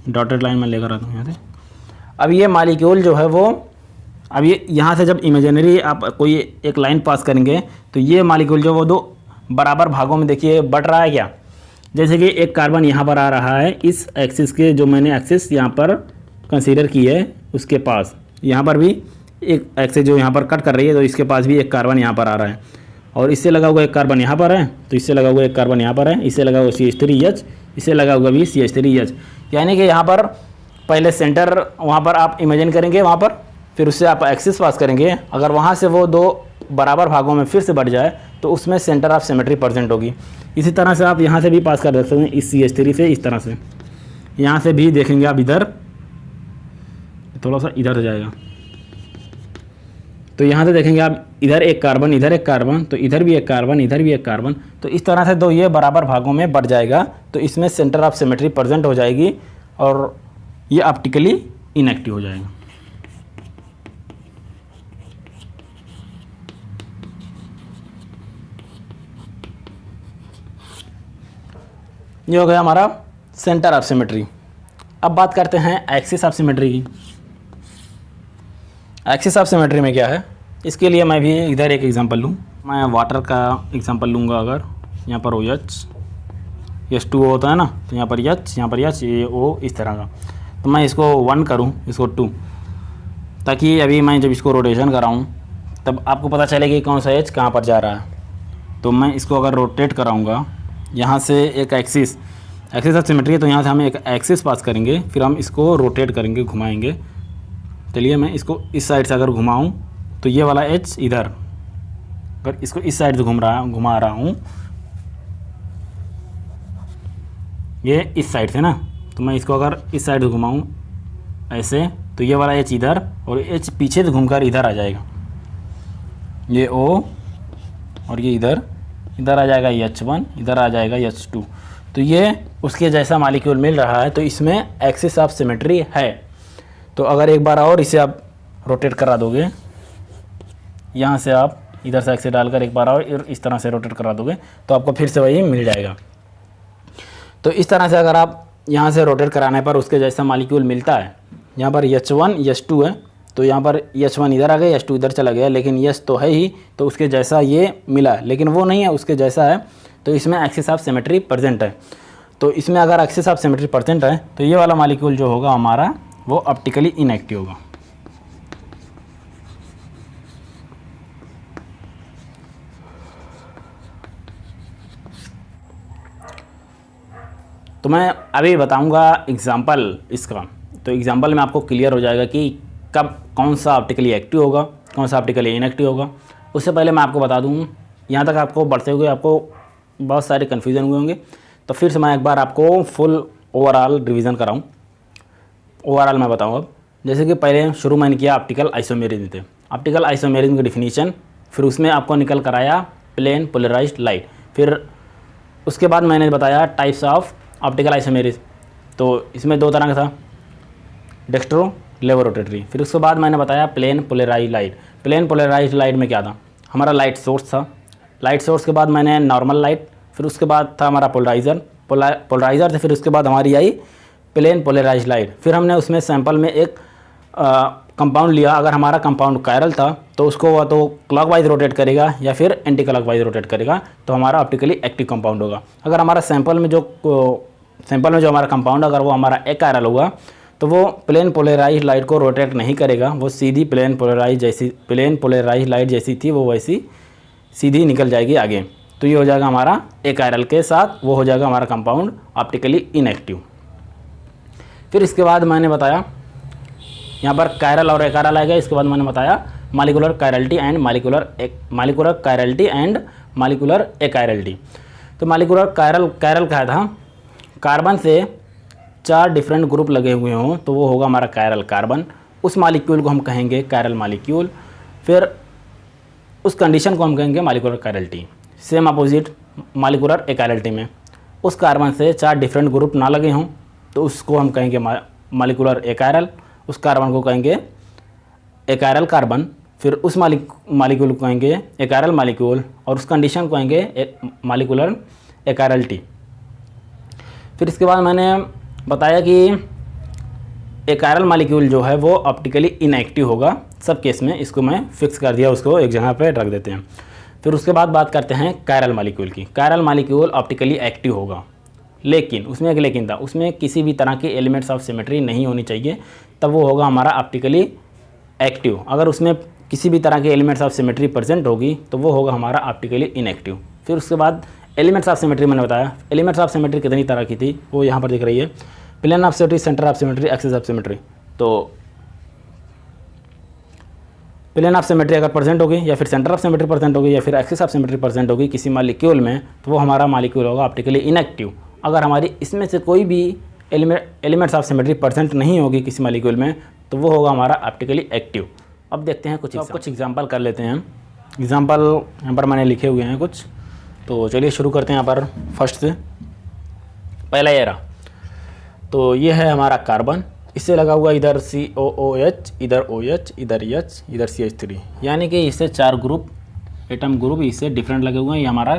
डॉटेड लाइन में लेकर आता हूँ यहाँ से। अब ये मॉलिक्यूल जो है वो, अब ये यहाँ से जब इमेजिनरी आप कोई एक लाइन पास करेंगे तो ये मॉलिक्यूल जो वो दो बराबर भागों में देखिए बट रहा है क्या। जैसे कि एक कार्बन यहाँ पर आ रहा है इस एक्सिस के, जो मैंने एक्सिस यहाँ पर कंसीडर की है उसके पास, यहाँ पर भी एक एक्सिस जो यहाँ पर कट कर रही है तो इसके पास भी एक कार्बन यहाँ पर आ रहा है, और इससे लगा हुआ एक कार्बन यहाँ पर है, तो इससे लगा हुआ एक कार्बन यहाँ पर है, इससे लगा हुआ CH3H, इससे लगा हुआ भी CH3H। यानी कि यहाँ पर पहले सेंटर वहाँ पर आप इमेजिन करेंगे, वहाँ पर फिर उससे आप एक्सिस पास करेंगे। अगर वहाँ से वो दो बराबर भागों में फिर से बढ़ जाए तो उसमें सेंटर ऑफ सिमेट्री प्रेजेंट होगी। इसी तरह से आप यहाँ से भी पास कर सकते हैं, इस CH3 से इस तरह से। यहाँ से भी देखेंगे आप, इधर थोड़ा सा इधर हो जाएगा, तो यहाँ से देखेंगे आप, इधर एक कार्बन, इधर एक कार्बन, तो इधर भी एक कार्बन, इधर भी एक कार्बन, तो इस तरह से दो ये बराबर भागों में बढ़ जाएगा, तो इसमें सेंटर ऑफ सिमेट्री प्रेजेंट हो जाएगी और ये ऑप्टिकली इनएक्टिव हो जाएगा। ये हो गया हमारा सेंटर ऑफ सिमेट्री। अब बात करते हैं एक्सिस ऑफ सिमेट्री की। एक्सिस ऑफ सिमेट्री में क्या है, इसके लिए मैं भी इधर एक एग्जांपल लूँ। मैं वाटर का एग्जांपल लूँगा। अगर यहाँ पर OH, H2O होता है ना, तो यहाँ पर H, यहाँ पर H, ये O इस तरह का, तो मैं इसको 1 करूँ, इसको 2, ताकि अभी मैं जब इसको रोटेशन कराऊँ तब आपको पता चले कि कौन सा H कहाँ पर जा रहा है। तो मैं इसको अगर रोटेट कराऊँगा, यहाँ से एक एक्सिस ऑफ सिमेट्री है, तो यहाँ से हम एक एक्सिस पास करेंगे, फिर हम इसको रोटेट करेंगे, घुमाएंगे। चलिए मैं इसको इस साइड से अगर घुमाऊँ तो ये वाला H इधर, अगर इसको इस साइड से घुमा रहा हूँ, ये इस साइड से ना, तो मैं इसको अगर इस साइड से घुमाऊँ ऐसे, तो ये वाला H इधर और H पीछे से घूमकर इधर आ जाएगा, ये O और ये इधर आ जाएगा H1, इधर आ जाएगा H2। तो ये उसके जैसा मॉलिक्यूल मिल रहा है, तो इसमें एक्सिस ऑफ सिमेट्री है। तो अगर एक बार और इसे आप रोटेट करा दोगे, यहाँ से आप इधर से एक्सिस डालकर एक बार और इस तरह से रोटेट करा दोगे तो आपको फिर से वही मिल जाएगा। तो इस तरह से अगर आप यहाँ से रोटेट कराने पर उसके जैसा मॉलिक्यूल मिलता है, यहाँ पर H1 H2 है, तो यहाँ पर H1 इधर आ गया, H2 इधर चला गया, लेकिन H तो है ही, तो उसके जैसा ये मिला, लेकिन वो नहीं है, उसके जैसा है, तो इसमें एक्सिस ऑफ सिमेट्री प्रेजेंट है। तो इसमें अगर एक्सिस ऑफ सिमेट्री प्रेजेंट है तो ये वाला मॉलिक्यूल जो होगा हमारा वो ऑप्टिकली इनएक्टिव होगा। तो मैं अभी बताऊंगा एग्जांपल इसका, तो एग्जांपल में आपको क्लियर हो जाएगा कि कब कौन सा ऑप्टिकली एक्टिव होगा, कौन सा ऑप्टिकली इनएक्टिव होगा। उससे पहले मैं आपको बता दूं, यहाँ तक आपको बढ़ते हुए आपको बहुत सारे कन्फ्यूज़न हुए होंगे, तो फिर से मैं एक बार आपको फुल ओवरऑल रिवीजन कराऊँ। ओवरऑल मैं बताऊँ अब, जैसे कि पहले शुरू मैंने किया ऑप्टिकल आइसोमेरिज्म थे, ऑप्टिकल आइसोमेरिज्म की डिफिनीशन, फिर उसमें आपको निकल कर आया प्लेन पोलराइज्ड लाइट, फिर उसके बाद मैंने बताया टाइप्स ऑफ ऑप्टिकल आइसोमेरिज्म। तो इसमें दो तरह का था, डेक्स्ट्रो लेवो रोटेटरी। फिर उसके बाद मैंने बताया plane polarised light. Plane polarised light में क्या था, हमारा लाइट सोर्स था, लाइट सोर्स के बाद मैंने नॉर्मल लाइट, फिर उसके बाद था हमारा पोलराइज़र थे, फिर उसके बाद हमारी आई प्लेन पोलराइज्ड लाइट। फिर हमने उसमें सैंपल में एक कंपाउंड लिया, अगर हमारा कंपाउंड कायरल था तो उसको वह तो क्लॉकवाइज रोटेट करेगा या फिर एंटी क्लॉकवाइज रोटेट करेगा, तो हमारा ऑप्टिकली एक्टिव कंपाउंड होगा। अगर हमारा सैंपल में जो हमारा कंपाउंड अगर वो हमारा एकायरल होगा तो वो प्लेन पोलराइज्ड लाइट को रोटेट नहीं करेगा, वो सीधी प्लेन पोलराइज्ड लाइट जैसी थी वो वैसी सीधी निकल जाएगी आगे। तो ये हो जाएगा हमारा एकायरल के साथ, वो हो जाएगा हमारा कंपाउंड ऑप्टिकली इनएक्टिव। फिर इसके बाद मैंने बताया यहाँ पर कायरल और एकायरल आएगा। इसके बाद मैंने बताया मॉलिक्यूलर कायरलिटी एंड मॉलिक्यूलर एकायरलिटी। तो मॉलिक्यूलर कायरल क्या था, कार्बन से 4 डिफरेंट ग्रुप लगे हुए हों तो वो होगा हमारा कायरल कार्बन, उस मॉलिक्यूल को हम कहेंगे कायरल मॉलिक्यूल। फिर उस कंडीशन को हम कहेंगे molecular chirality. Same opposite molecular achirality में उस कार्बन से 4 डिफरेंट ग्रुप ना लगे हों तो उसको हम कहेंगे मॉलिक्यूलर एकायरल, उस कार्बन को कहेंगे एकायरल कार्बन। फिर उस मॉलिक्यूल को कहेंगे एकायरल मॉलिक्यूल और उस कंडीशन को कहेंगे मॉलिक्यूलर एकायरलिटी। फिर इसके बाद मैंने बताया कि एकायरल मॉलिक्यूल जो है वो ऑप्टिकली इनएक्टिव होगा सब केस में, इसको मैं फिक्स कर दिया, उसको एक जगह पे रख देते हैं। फिर उसके बाद बात करते हैं कायरल मॉलिक्यूल की। कायरल मॉलिक्यूल ऑप्टिकली एक्टिव होगा, लेकिन उसमें एक लेकिन था, उसमें किसी भी तरह के एलिमेंट्स ऑफ सिमेट्री नहीं होनी चाहिए, तब वो होगा हमारा ऑप्टिकली एक्टिव। अगर उसमें किसी भी तरह के एलिमेंट्स ऑफ सिमेट्री प्रेजेंट होगी तो वो होगा हमारा ऑप्टिकली इनएक्टिव। फिर उसके बाद एलिमेंट्स ऑफ सिमेट्री मैंने बताया, एलिमेंट्स ऑफ सिमेट्री कितनी तरह की थी वो यहाँ पर दिख रही है, plane of symmetry, centre of symmetry, axis of symmetry. तो प्लेन ऑफ सिमेट्री अगर प्रेजेंट होगी या फिर सेंटर ऑफ सिमेट्री प्रेजेंट होगी या फिर एक्सिस ऑफ सिमेट्री प्रेजेंट होगी किसी मॉलिक्यूल में, तो वो हमारा मॉलिक्यूल होगा ऑप्टिकली इनएक्टिव। अगर हमारी इसमें से कोई भी एलिमेंट्स ऑफ सिमेट्री प्रेजेंट नहीं होगी किसी मॉलिक्यूल में तो वो होगा हमारा ऑप्टिकली एक्टिव। अब देखते हैं कुछ एग्जांपल कर लेते हैं। एग्जांपल यहाँ पर मैंने लिखे हुए हैं कुछ, तो चलिए शुरू करते हैं यहाँ पर फर्स्ट से। पहला ये रहा, तो ये है हमारा कार्बन, इससे लगा हुआ इधर COOH, इधर OH, इधर H, इधर CH3, यानी कि इससे 4 ग्रुप एटम ग्रुप इससे डिफरेंट लगे हुए हैं। ये हमारा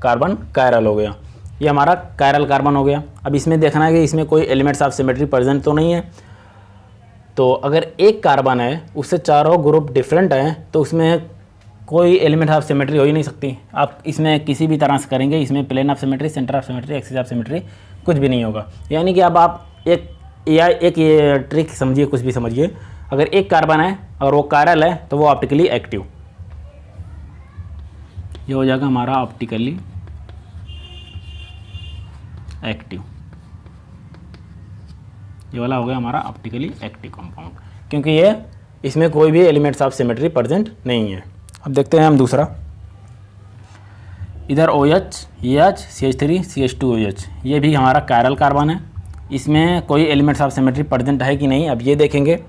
कार्बन कायरल हो गया, ये हमारा कायरल कार्बन हो गया। अब इसमें देखना है कि इसमें कोई एलिमेंट्स ऑफ सिमेट्री प्रेजेंट तो नहीं है। तो अगर एक कार्बन है उससे चारों ग्रुप डिफरेंट हैं तो उसमें कोई एलिमेंट ऑफ सिमेट्री हो ही नहीं सकती। आप इसमें किसी भी तरह से करेंगे, इसमें plane of symmetry, centre of symmetry, axis of symmetry कुछ भी नहीं होगा। यानी कि अब आप एक ये ट्रिक समझिए, कुछ भी समझिए, अगर एक कार्बन है और वो कायरल है तो वो ऑप्टिकली एक्टिव, ये हो जाएगा हमारा ऑप्टिकली एक्टिव, ये वाला हो गया हमारा ऑप्टिकली एक्टिव कंपाउंड, क्योंकि ये इसमें कोई भी एलिमेंट्स ऑफ सिमेट्री प्रेजेंट नहीं है। अब देखते हैं हम दूसरा, इधर OH, EH, CH3, CH2OH, ये भी हमारा कायरल कार्बन है इसमें कोई एलिमेंट्स ऑफ सिमेट्री प्रेजेंट है कि नहीं, अब ये देखेंगे।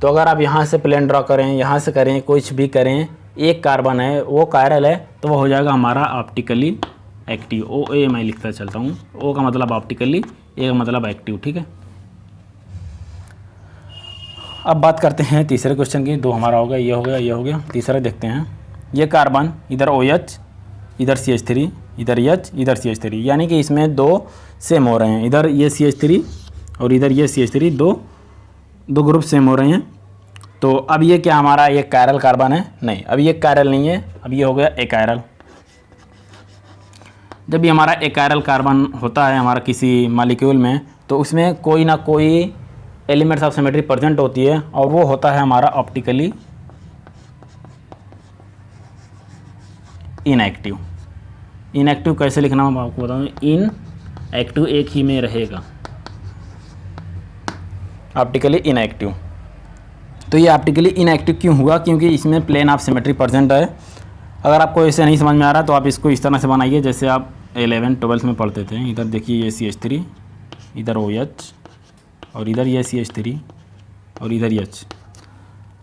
तो अगर आप यहाँ से प्लेन ड्रॉ करें, यहाँ से करें, कुछ भी करें, एक कार्बन है वो कायरल है, तो वो हो जाएगा हमारा ऑप्टिकली एक्टिव। ओ ए मैं लिखता चलता हूँ, ओ का मतलब ऑप्टिकली, ए का मतलब एक्टिव, ठीक है। अब बात करते हैं तीसरे क्वेश्चन की। दो हमारा हो गया, ये हो गया, ये हो गया। तीसरा देखते हैं, ये कार्बन इधर OH, इधर CH3, इधर H, इधर CH3, यानी कि इसमें दो सेम हो रहे हैं। इधर ये CH3 और इधर ये CH3, दो ग्रुप सेम हो रहे हैं। तो अब ये क्या हमारा ये कायरल कार्बन है? नहीं, अब ये कायरल नहीं है, अब ये हो गया एकायरल। जब भी हमारा एकायरल कार्बन होता है हमारा किसी मॉलिक्यूल में, तो उसमें कोई ना कोई एलिमेंट्स ऑफ सिमेट्री प्रेजेंट होती है, और वो होता है हमारा ऑप्टिकली इनएक्टिव। इनएक्टिव कैसे लिखना मैं आपको बताऊँ, इनएक्टिव एक ही में रहेगा, ऑप्टिकली इनएक्टिव। तो ये ऑप्टिकली इनएक्टिव क्यों हुआ? क्योंकि इसमें प्लेन ऑफ सिमेट्री प्रेजेंट है। अगर आपको ऐसे नहीं समझ में आ रहा तो आप इसको इस तरह से बनाइए जैसे आप 11-12 में पढ़ते थे। इधर देखिए ये CH3, इधर OH, और इधर ये CH3 और इधर H।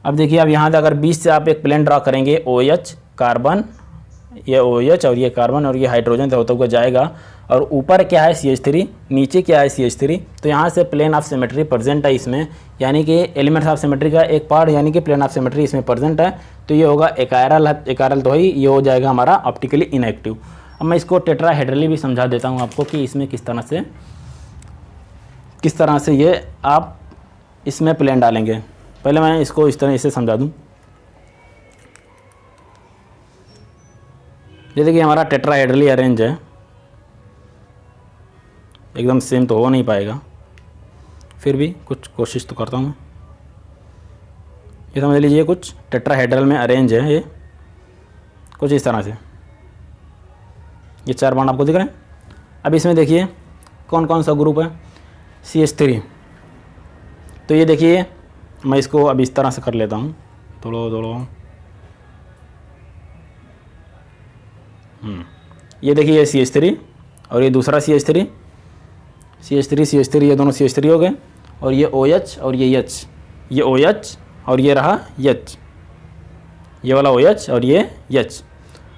अब देखिए, अब यहाँ से अगर बीच से आप एक प्लेन ड्रा करेंगे, OH कार्बन, ये OH और ये कार्बन और ये हाइड्रोजन से होता हुआ जाएगा, और ऊपर क्या है CH3, नीचे क्या है CH3। तो यहाँ से प्लेन ऑफ सिमेट्री प्रेजेंट है इसमें, यानी कि एलिमेंट्स ऑफ सिमेट्री का एक पार्ट, यानी कि प्लेन ऑफ सिमेट्री इसमें प्रेजेंट है। तो ये होगा एकायरल, एकायरल तो ही, ये हो जाएगा हमारा ऑप्टिकली इनएक्टिव। अब मैं इसको टेट्राहेड्रली भी समझा देता हूँ आपको कि इसमें किस तरह से ये आप इसमें प्लेन डालेंगे। पहले मैं इसको इस तरह से समझा दूँ। जैसे कि हमारा टेट्राहेड्रली अरेंज है, एकदम सेम तो हो नहीं पाएगा, फिर भी कुछ कोशिश तो करता हूँ मैं। ये समझ लीजिए कुछ टेट्राहेड्रल में अरेंज है, ये कुछ इस तरह से, ये 4 बॉन्ड आपको दिख रहे हैं। अब इसमें देखिए कौन कौन सा ग्रुप है, CH3। तो ये देखिए, मैं इसको अब इस तरह से कर लेता हूँ, थोड़ा ये देखिए ये CH3 और ये दूसरा CH3, ये दोनों CH3 हो गए, और ये OH और ये H, ये OH और ये रहा H, ये वाला OH और ये H।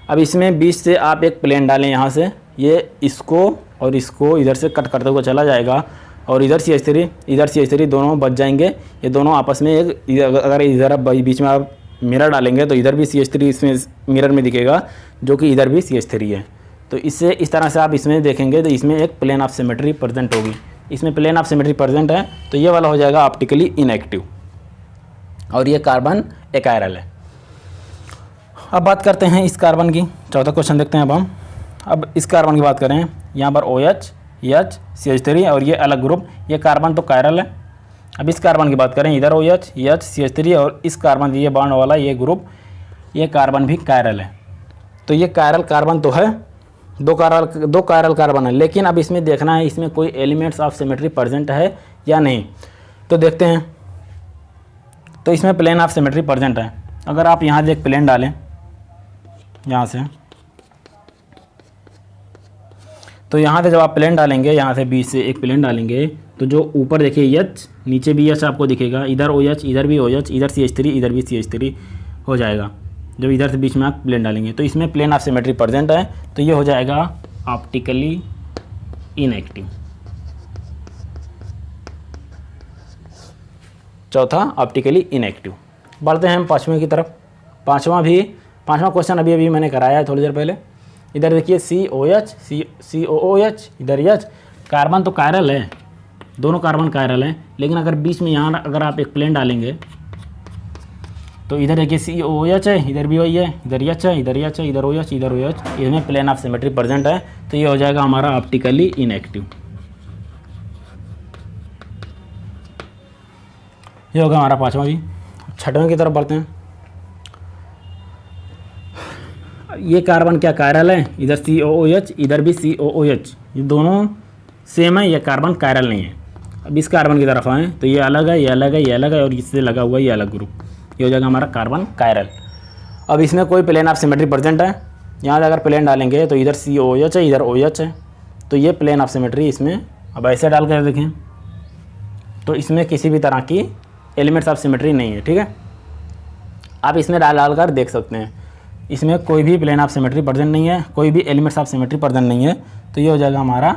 अब इसमें बीच से आप एक प्लेन डालें, यहाँ से ये इसको और इसको इधर से कट करते हुए चला जाएगा, और इधर CH3 दोनों बच जाएंगे। ये दोनों आपस में एक, अगर इधर आप बीच में आप मिरर डालेंगे तो इधर भी CH3 इसमें मिरर में दिखेगा, जो कि इधर भी CH3 है। तो इससे इस तरह से आप इसमें देखेंगे तो इसमें एक प्लेन ऑफ सिमेट्री प्रेजेंट होगी। इसमें प्लेन ऑफ सिमेट्री प्रेजेंट है, तो ये वाला हो जाएगा ऑप्टिकली इनएक्टिव, और ये कार्बन एकायरल है। अब बात करते हैं इस कार्बन की, चौथा क्वेश्चन देखते हैं अब हम। अब इस कार्बन की बात करें, यहाँ पर OH, H, CH3 और ये अलग ग्रुप, ये कार्बन तो कायरल है। अब इस कार्बन की बात करें, इधर OH, H, CH3 और इस कार्बन, ये बॉन्ड वाला ये ग्रुप, ये कार्बन भी कायरल है। तो ये कायरल कार्बन तो है, दो कायरल कार्बन है, लेकिन अब इसमें देखना है इसमें कोई एलिमेंट्स ऑफ सिमेट्री प्रेजेंट है या नहीं। तो देखते हैं, तो इसमें प्लेन ऑफ सिमेट्री प्रेजेंट है। अगर आप यहाँ से एक प्लेन डालें, यहाँ से, तो यहाँ से जब आप प्लेन डालेंगे, यहाँ से बीच से एक प्लेन डालेंगे, तो जो ऊपर देखिए H, नीचे भी H आपको दिखेगा, इधर OH, इधर भी OH, इधर CH3, इधर भी CH3 हो जाएगा जब इधर से बीच में आप प्लेन डालेंगे। तो इसमें प्लेन ऑफ सिमेट्री प्रेजेंट है, तो ये हो जाएगा ऑप्टिकली इनएक्टिव। चौथा ऑप्टिकली इनएक्टिव। बढ़ते हैं हम पाँचवें की तरफ। पाँचवा क्वेश्चन अभी मैंने कराया है थोड़ी देर पहले। इधर देखिए COOH, इधर H। कार्बन तो कायरल है, दोनों कार्बन कायरल हैं, लेकिन अगर बीच में यहाँ अगर आप एक प्लेन डालेंगे तो इधर देखिए COOH है, इधर भी वही है, इधर H है, इधर H है, इधर OH, इधर OH, इसमें प्लेन ऑफ सिमेट्री प्रेजेंट है। तो ये हो जाएगा हमारा ऑप्टिकली इनएक्टिव। ये होगा हमारा पाँचवा भी। छठवें की तरफ बढ़ते हैं। ये कार्बन क्या कायरल है, इधर COOH, इधर भी COOH, ये दोनों सेम है, ये कार्बन कायरल नहीं है। अब इस कार्बन की तरफ आएँ तो ये अलग है, ये अलग है, ये अलग है, और इससे लगा हुआ ये अलग ग्रुप, ये हो जाएगा हमारा कार्बन कायरल। अब इसमें कोई प्लेन ऑफ सिमेट्री प्रेजेंट है, यहाँ से अगर प्लेन डालेंगे तो इधर COOH है, इधर OH है, तो ये प्लेन ऑफ सिमेट्री इसमें अब ऐसे डाल कर देखें तो इसमें किसी भी तरह की एलिमेंट्स ऑफ सिमेट्री नहीं है, ठीक है। आप इसमें डाल कर देख सकते हैं, इसमें कोई भी प्लेन ऑफ सिमेट्री प्रेजेंट नहीं है, कोई भी एलिमेंट्स ऑफ सिमेट्री प्रेजेंट नहीं है। तो ये हो जाएगा हमारा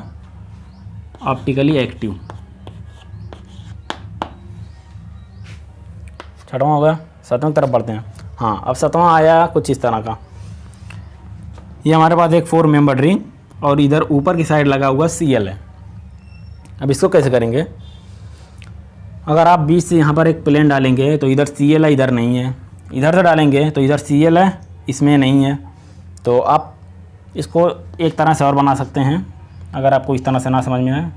ऑप्टिकली एक्टिव। छठवां हो गया, सातवें की तरफ बढ़ते हैं। हाँ, अब सातवां आया कुछ इस तरह का। ये हमारे पास एक 4 मेंबर रिंग और इधर ऊपर की साइड लगा हुआ Cl है। अब इसको कैसे करेंगे, अगर आप बीच से यहाँ पर एक प्लेन डालेंगे तो इधर Cl है, इधर नहीं है। इधर से डालेंगे तो इधर Cl है, इसमें नहीं है। तो आप इसको एक तरह से और बना सकते हैं, अगर आपको इस तरह से ना समझ में आए।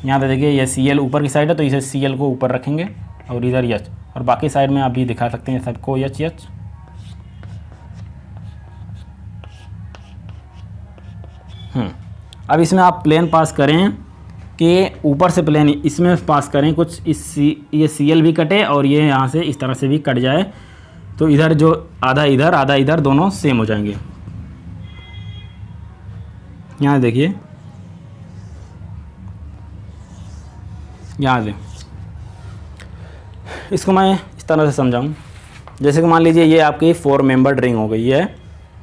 यहाँ पे देखिए ये Cl ऊपर की साइड है, तो इसे Cl को ऊपर रखेंगे और इधर H, और बाकी साइड में आप भी दिखा सकते हैं सबको H। अब इसमें आप प्लेन पास करें कि ऊपर से प्लेन इसमें पास करें कुछ, ये Cl भी कटे और ये यहाँ से इस तरह से भी कट जाए, तो इधर जो आधा इधर दोनों सेम हो जाएंगे। यहाँ देखिए, यहाँ से इसको मैं इस तरह से समझाऊँ। जैसे कि मान लीजिए ये आपकी 4 मेंबर रिंग हो गई है,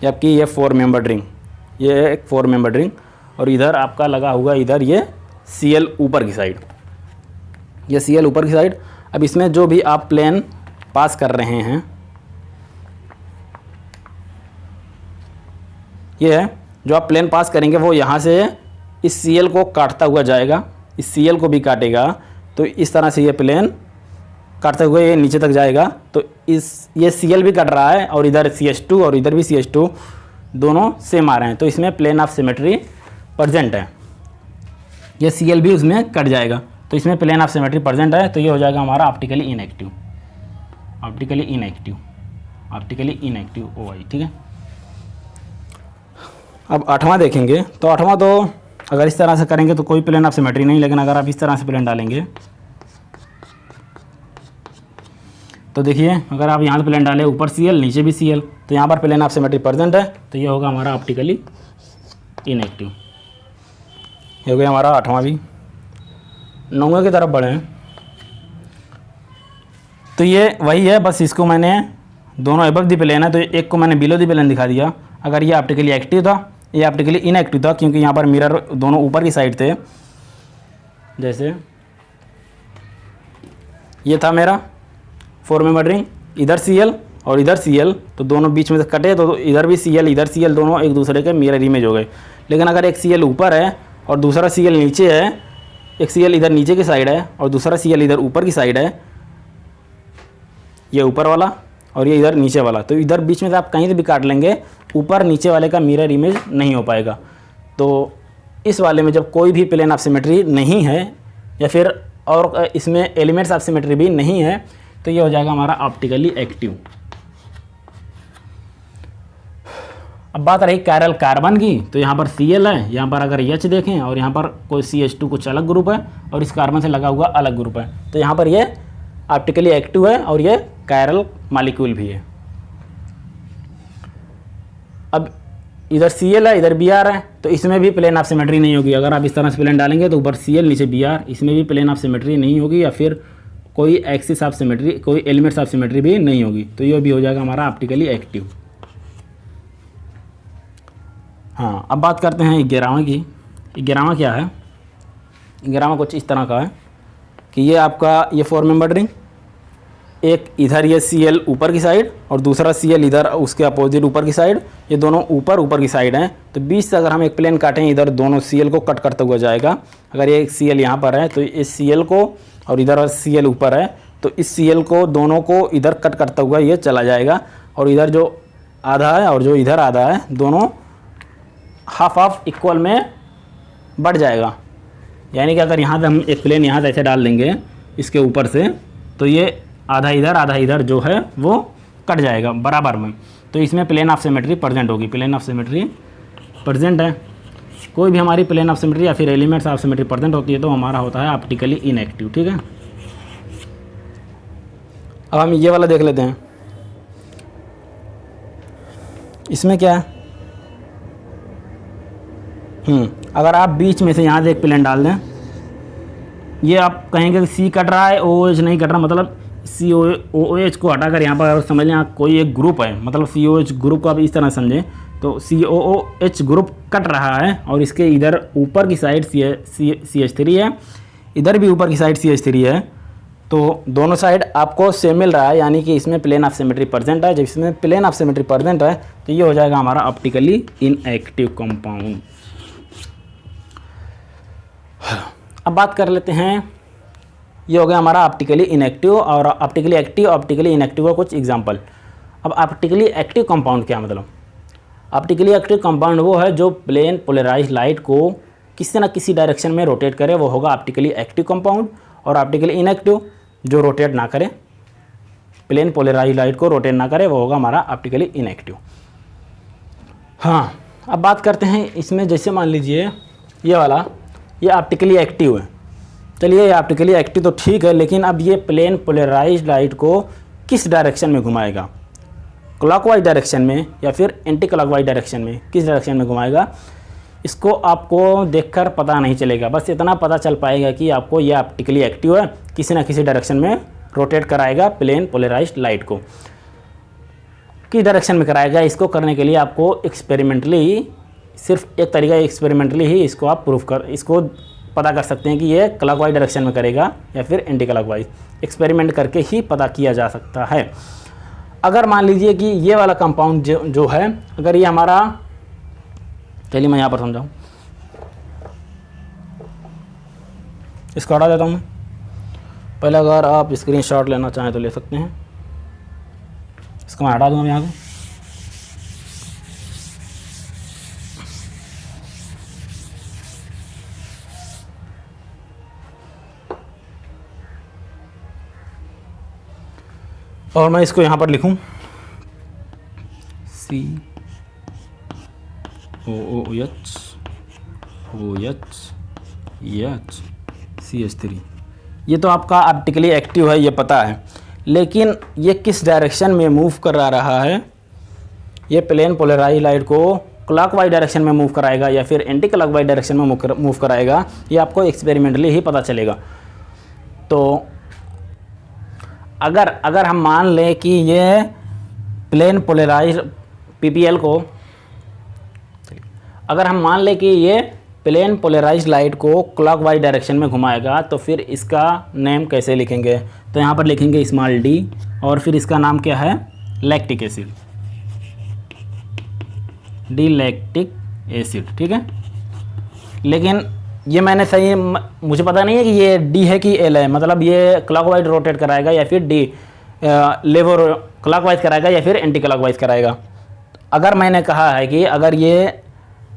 ये आपकी ये 4 मेंबर रिंग, ये एक 4 मेंबर रिंग, और इधर आपका लगा हुआ इधर ये Cl ऊपर की साइड, ये Cl ऊपर की साइड। अब इसमें जो भी आप प्लेन पास कर रहे हैं, ये है जो आप प्लेन पास करेंगे वो यहाँ से इस Cl को काटता हुआ जाएगा, इस Cl को भी काटेगा। तो इस तरह से ये प्लेन काटते हुए ये नीचे तक जाएगा। तो ये Cl भी कट रहा है और इधर CH2 और इधर भी CH2 दोनों सेम आ रहे हैं, तो इसमें प्लेन ऑफ सिमेट्री प्रेजेंट है। ये Cl भी उसमें कट जाएगा, तो इसमें प्लेन ऑफ सिमेट्री प्रेजेंट है। तो ये हो जाएगा हमारा optically inactive, optically inactive OI, ठीक है। अब 8वां देखेंगे, तो 8वां तो अगर इस तरह से करेंगे तो कोई प्लेन ऑफ सिमेट्री नहीं, लेकिन अगर आप इस तरह से प्लेन डालेंगे तो देखिए, अगर आप यहाँ प्लेन डालें ऊपर Cl नीचे भी Cl, तो यहाँ पर प्लेन ऑफ सिमेट्री प्रेजेंट है। तो ये होगा हमारा ऑप्टिकली इनएक्टिव। ये हो गया हमारा 8वां भी। 9वें की तरफ बढ़े, तो ये वही है, बस इसको मैंने दोनों एबव दी प्लेन है तो एक को मैंने बिलो दी प्लेन दिखा दिया। अगर ये ऑप्टिकली एक्टिव था, ये ऑप्टिकली इनएक्टिव था, क्योंकि यहाँ पर मिरर दोनों ऊपर की साइड थे। जैसे ये था मेरा 4 मेंबर रिंग, इधर Cl और इधर Cl, तो दोनों बीच में से कटे, तो इधर भी Cl इधर Cl दोनों एक दूसरे के मिरर इमेज हो गए। लेकिन अगर एक Cl ऊपर है और दूसरा Cl नीचे है, एक Cl इधर नीचे की साइड है और दूसरा Cl इधर ऊपर की साइड है, ये ऊपर वाला और ये इधर नीचे वाला, तो इधर बीच में से आप कहीं से भी काट लेंगे, ऊपर नीचे वाले का मिरर इमेज नहीं हो पाएगा। तो इस वाले में जब कोई भी प्लेन ऑफ सिमेट्री नहीं है या फिर और इसमें एलिमेंट्स ऑफ सिमेट्री भी नहीं है, तो ये हो जाएगा हमारा ऑप्टिकली एक्टिव। अब बात रही कायरल कार्बन की, तो यहाँ पर Cl है, यहाँ पर अगर H देखें और यहाँ पर कोई CH2 कुछ अलग ग्रुप है और इस कार्बन से लगा हुआ अलग ग्रुप है, तो यहाँ पर ये ऑप्टिकली एक्टिव है और ये कायरल मॉलिक्यूल भी है। अब इधर Cl है, इधर Br है, तो इसमें भी प्लेन ऑफ सिमेट्री नहीं होगी। अगर आप इस तरह से प्लेन डालेंगे तो ऊपर Cl नीचे Br, इसमें भी प्लेन ऑफ सिमेट्री नहीं होगी, या फिर कोई एक्सिस ऑफ सिमेट्री, कोई एलिमेंट्स ऑफ सिमेट्री भी नहीं होगी। तो ये भी हो जाएगा हमारा ऑप्टिकली एक्टिव। हाँ, अब बात करते हैं 11वां की। 11वां क्या है, 11वां कुछ इस तरह का है कि ये आपका ये 4 मेंबर रिंग, एक इधर ये Cl ऊपर की साइड और दूसरा Cl इधर उसके अपोजिट ऊपर की साइड, ये दोनों ऊपर की साइड हैं। तो बीच से अगर हम एक प्लेन काटें, इधर दोनों Cl को कट करता हुआ जाएगा। अगर ये Cl यहाँ पर है तो इस Cl को, और इधर Cl ऊपर है तो इस Cl को दोनों को इधर कट करता हुआ ये चला जाएगा, और इधर जो आधा है और जो इधर आधा है दोनों हाफ हाफ इक्वल में बढ़ जाएगा। यानी कि अगर यहाँ से हम एक प्लेन यहाँ से ऐसे डाल देंगे इसके ऊपर से, तो ये आधा इधर जो है वो कट जाएगा बराबर में। तो इसमें प्लेन ऑफ सिमेट्री प्रेजेंट होगी, प्लेन ऑफ सिमेट्री प्रेजेंट है। कोई भी हमारी प्लेन ऑफ सिमेट्री या फिर एलिमेंट्स ऑफ सिमेट्री प्रेजेंट होती है तो हमारा होता है ऑप्टिकली इनएक्टिव, ठीक है। अब हम ये वाला देख लेते हैं, इसमें क्या है, अगर आप बीच में से यहाँ से एक प्लेन डाल दें, ये आप कहेंगे कि सी कट रहा है, ओ एच नहीं कट रहा, मतलब सी ओ एच को हटाकर यहाँ पर अगर समझ लें आप कोई एक ग्रुप है, मतलब सी ओ एच ग्रुप को आप इस तरह समझें, तो सी ओ एच ग्रुप कट रहा है और इसके इधर ऊपर की साइड सी एच थ्री है, इधर भी ऊपर की साइड सी एच थ्री है, तो दोनों साइड आपको सेम मिल रहा है, यानी कि इसमें प्लेन ऑफ सिमेट्री प्रेजेंट है। जब इसमें प्लेन ऑफ सिमेट्री प्रेजेंट है तो ये हो जाएगा हमारा ऑप्टिकली इनएक्टिव कंपाउंड। अब बात कर लेते हैं, ये हो गया हमारा ऑप्टिकली इनएक्टिव और ऑप्टिकली एक्टिव, ऑप्टिकली इनएक्टिव का कुछ एग्जांपल। अब ऑप्टिकली एक्टिव कंपाउंड क्या मतलब? ऑप्टिकली एक्टिव कंपाउंड वो है जो प्लेन पोलराइज्ड लाइट को किसी न किसी डायरेक्शन में रोटेट करे, वो होगा ऑप्टिकली एक्टिव कंपाउंड। और ऑप्टिकली इनएक्टिव जो रोटेट ना करे, प्लेन पोलराइज्ड लाइट को रोटेट ना करे, वो होगा हमारा ऑप्टिकली इनएक्टिव। हाँ, अब बात करते हैं इसमें, जैसे मान लीजिए ये वाला, ये ऑप्टिकली एक्टिव है। चलिए ये ऑप्टिकली एक्टिव तो ठीक है, लेकिन अब ये प्लेन पोलराइज्ड लाइट को किस डायरेक्शन में घुमाएगा? क्लॉकवाइज डायरेक्शन में या फिर एंटी क्लॉकवाइज डायरेक्शन में? किस डायरेक्शन में घुमाएगा इसको आपको देखकर पता नहीं चलेगा, बस इतना पता चल पाएगा कि आपको ये ऑप्टिकली एक्टिव है, किसी न किसी डायरेक्शन में रोटेट कराएगा प्लेन पोलराइज्ड लाइट को। किस डायरेक्शन में कराएगा, इसको करने के लिए आपको एक्सपेरिमेंटली, सिर्फ एक तरीका एक्सपेरिमेंटली ही इसको आप इसको पता कर सकते हैं कि ये क्लॉकवाइज डायरेक्शन में करेगा या फिर एंटी क्लॉकवाइज। एक्सपेरिमेंट करके ही पता किया जा सकता है। अगर मान लीजिए कि ये वाला कंपाउंड जो है, अगर ये हमारा, चलिए मैं यहाँ पर समझाऊँ, इसको हटा देता हूँ मैं। पहले अगर आप स्क्रीनशॉट लेना चाहें तो ले सकते हैं, इसको मैं हटा दूँगा यहाँ से। और मैं इसको यहाँ पर लिखूँ COOH ये तो आपका ऑप्टिकली एक्टिव है, ये पता है, लेकिन ये किस डायरेक्शन में मूव करा रहा है? ये प्लेन पोलराइज्ड लाइट को क्लॉकवाइज डायरेक्शन में मूव कराएगा या फिर एंटी क्लॉकवाइज डायरेक्शन में मूव कराएगा, ये आपको एक्सपेरिमेंटली ही पता चलेगा। तो अगर हम मान लें कि ये प्लेन पोलराइज्ड PPL को, अगर हम मान लें कि ये प्लेन पोलराइज्ड लाइट को क्लॉकवाइज डायरेक्शन में घुमाएगा, तो फिर इसका नेम कैसे लिखेंगे? तो यहाँ पर लिखेंगे स्मॉल d और फिर इसका नाम क्या है? Lactic acid, D lactic acid, ठीक है। लेकिन ये मैंने सही, मुझे पता नहीं है कि ये D है कि L है, मतलब ये क्लॉकवाइज रोटेट कराएगा या फिर D लेवर क्लॉकवाइज कराएगा या फिर एंटी क्लॉकवाइज कराएगा। अगर मैंने कहा है कि अगर ये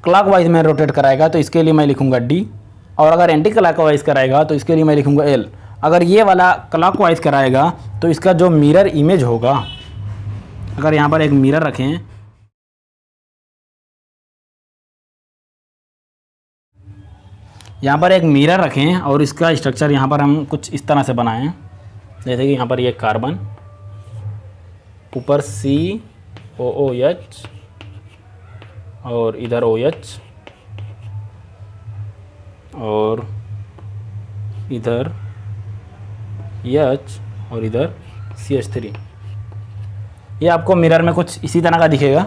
क्लॉकवाइज में रोटेट कराएगा तो इसके लिए मैं लिखूँगा D, और अगर एंटी क्लॉकवाइज कराएगा तो इसके लिए मैं लिखूँगा L। अगर ये वाला क्लॉकवाइज कराएगा तो इसका जो मिरर इमेज होगा, अगर यहाँ पर एक मिरर रखें, यहाँ पर एक मिरर रखें और इसका स्ट्रक्चर यहाँ पर हम कुछ इस तरह से बनाएं, जैसे कि यहाँ पर ये कार्बन, ऊपर COOH और इधर OH और इधर H और इधर CH3। ये आपको मिरर में कुछ इसी तरह का दिखेगा।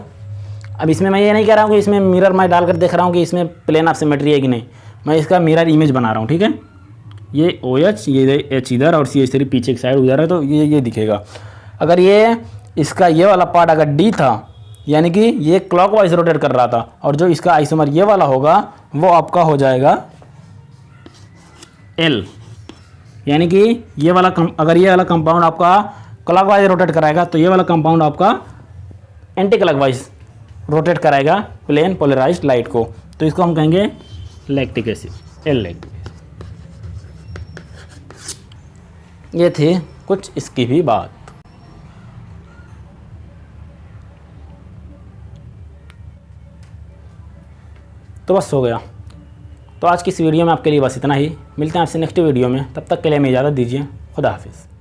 अब इसमें मैं ये नहीं कह रहा हूँ कि इसमें मिरर मैं डालकर देख रहा हूँ कि इसमें प्लेन ऑफ सिमेट्री है कि नहीं, मैं इसका मिरर इमेज बना रहा हूँ, ठीक है। ये OH, ये H इधर और CH3 पीछे की साइड उधर है, तो ये दिखेगा। अगर ये इसका ये वाला पार्ट अगर D था, यानी कि ये क्लॉकवाइज रोटेट कर रहा था, और जो इसका आइसोमर ये वाला होगा वो आपका हो जाएगा L, यानी कि ये वाला अगर ये वाला कंपाउंड आपका क्लॉकवाइज रोटेट कराएगा तो ये वाला कंपाउंड आपका एंटी क्लॉकवाइज रोटेट कराएगा प्लेन पोलराइज्ड लाइट को, तो इसको हम कहेंगे लैक्टिक एसिड, L लैक्टिक। ये थी कुछ इसकी भी बात। तो बस हो गया। तो आज की इस वीडियो में आपके लिए बस इतना ही। मिलते हैं आपसे नेक्स्ट वीडियो में, तब तक के लिए हमें इजाज़त दीजिए। खुदा हाफिज़।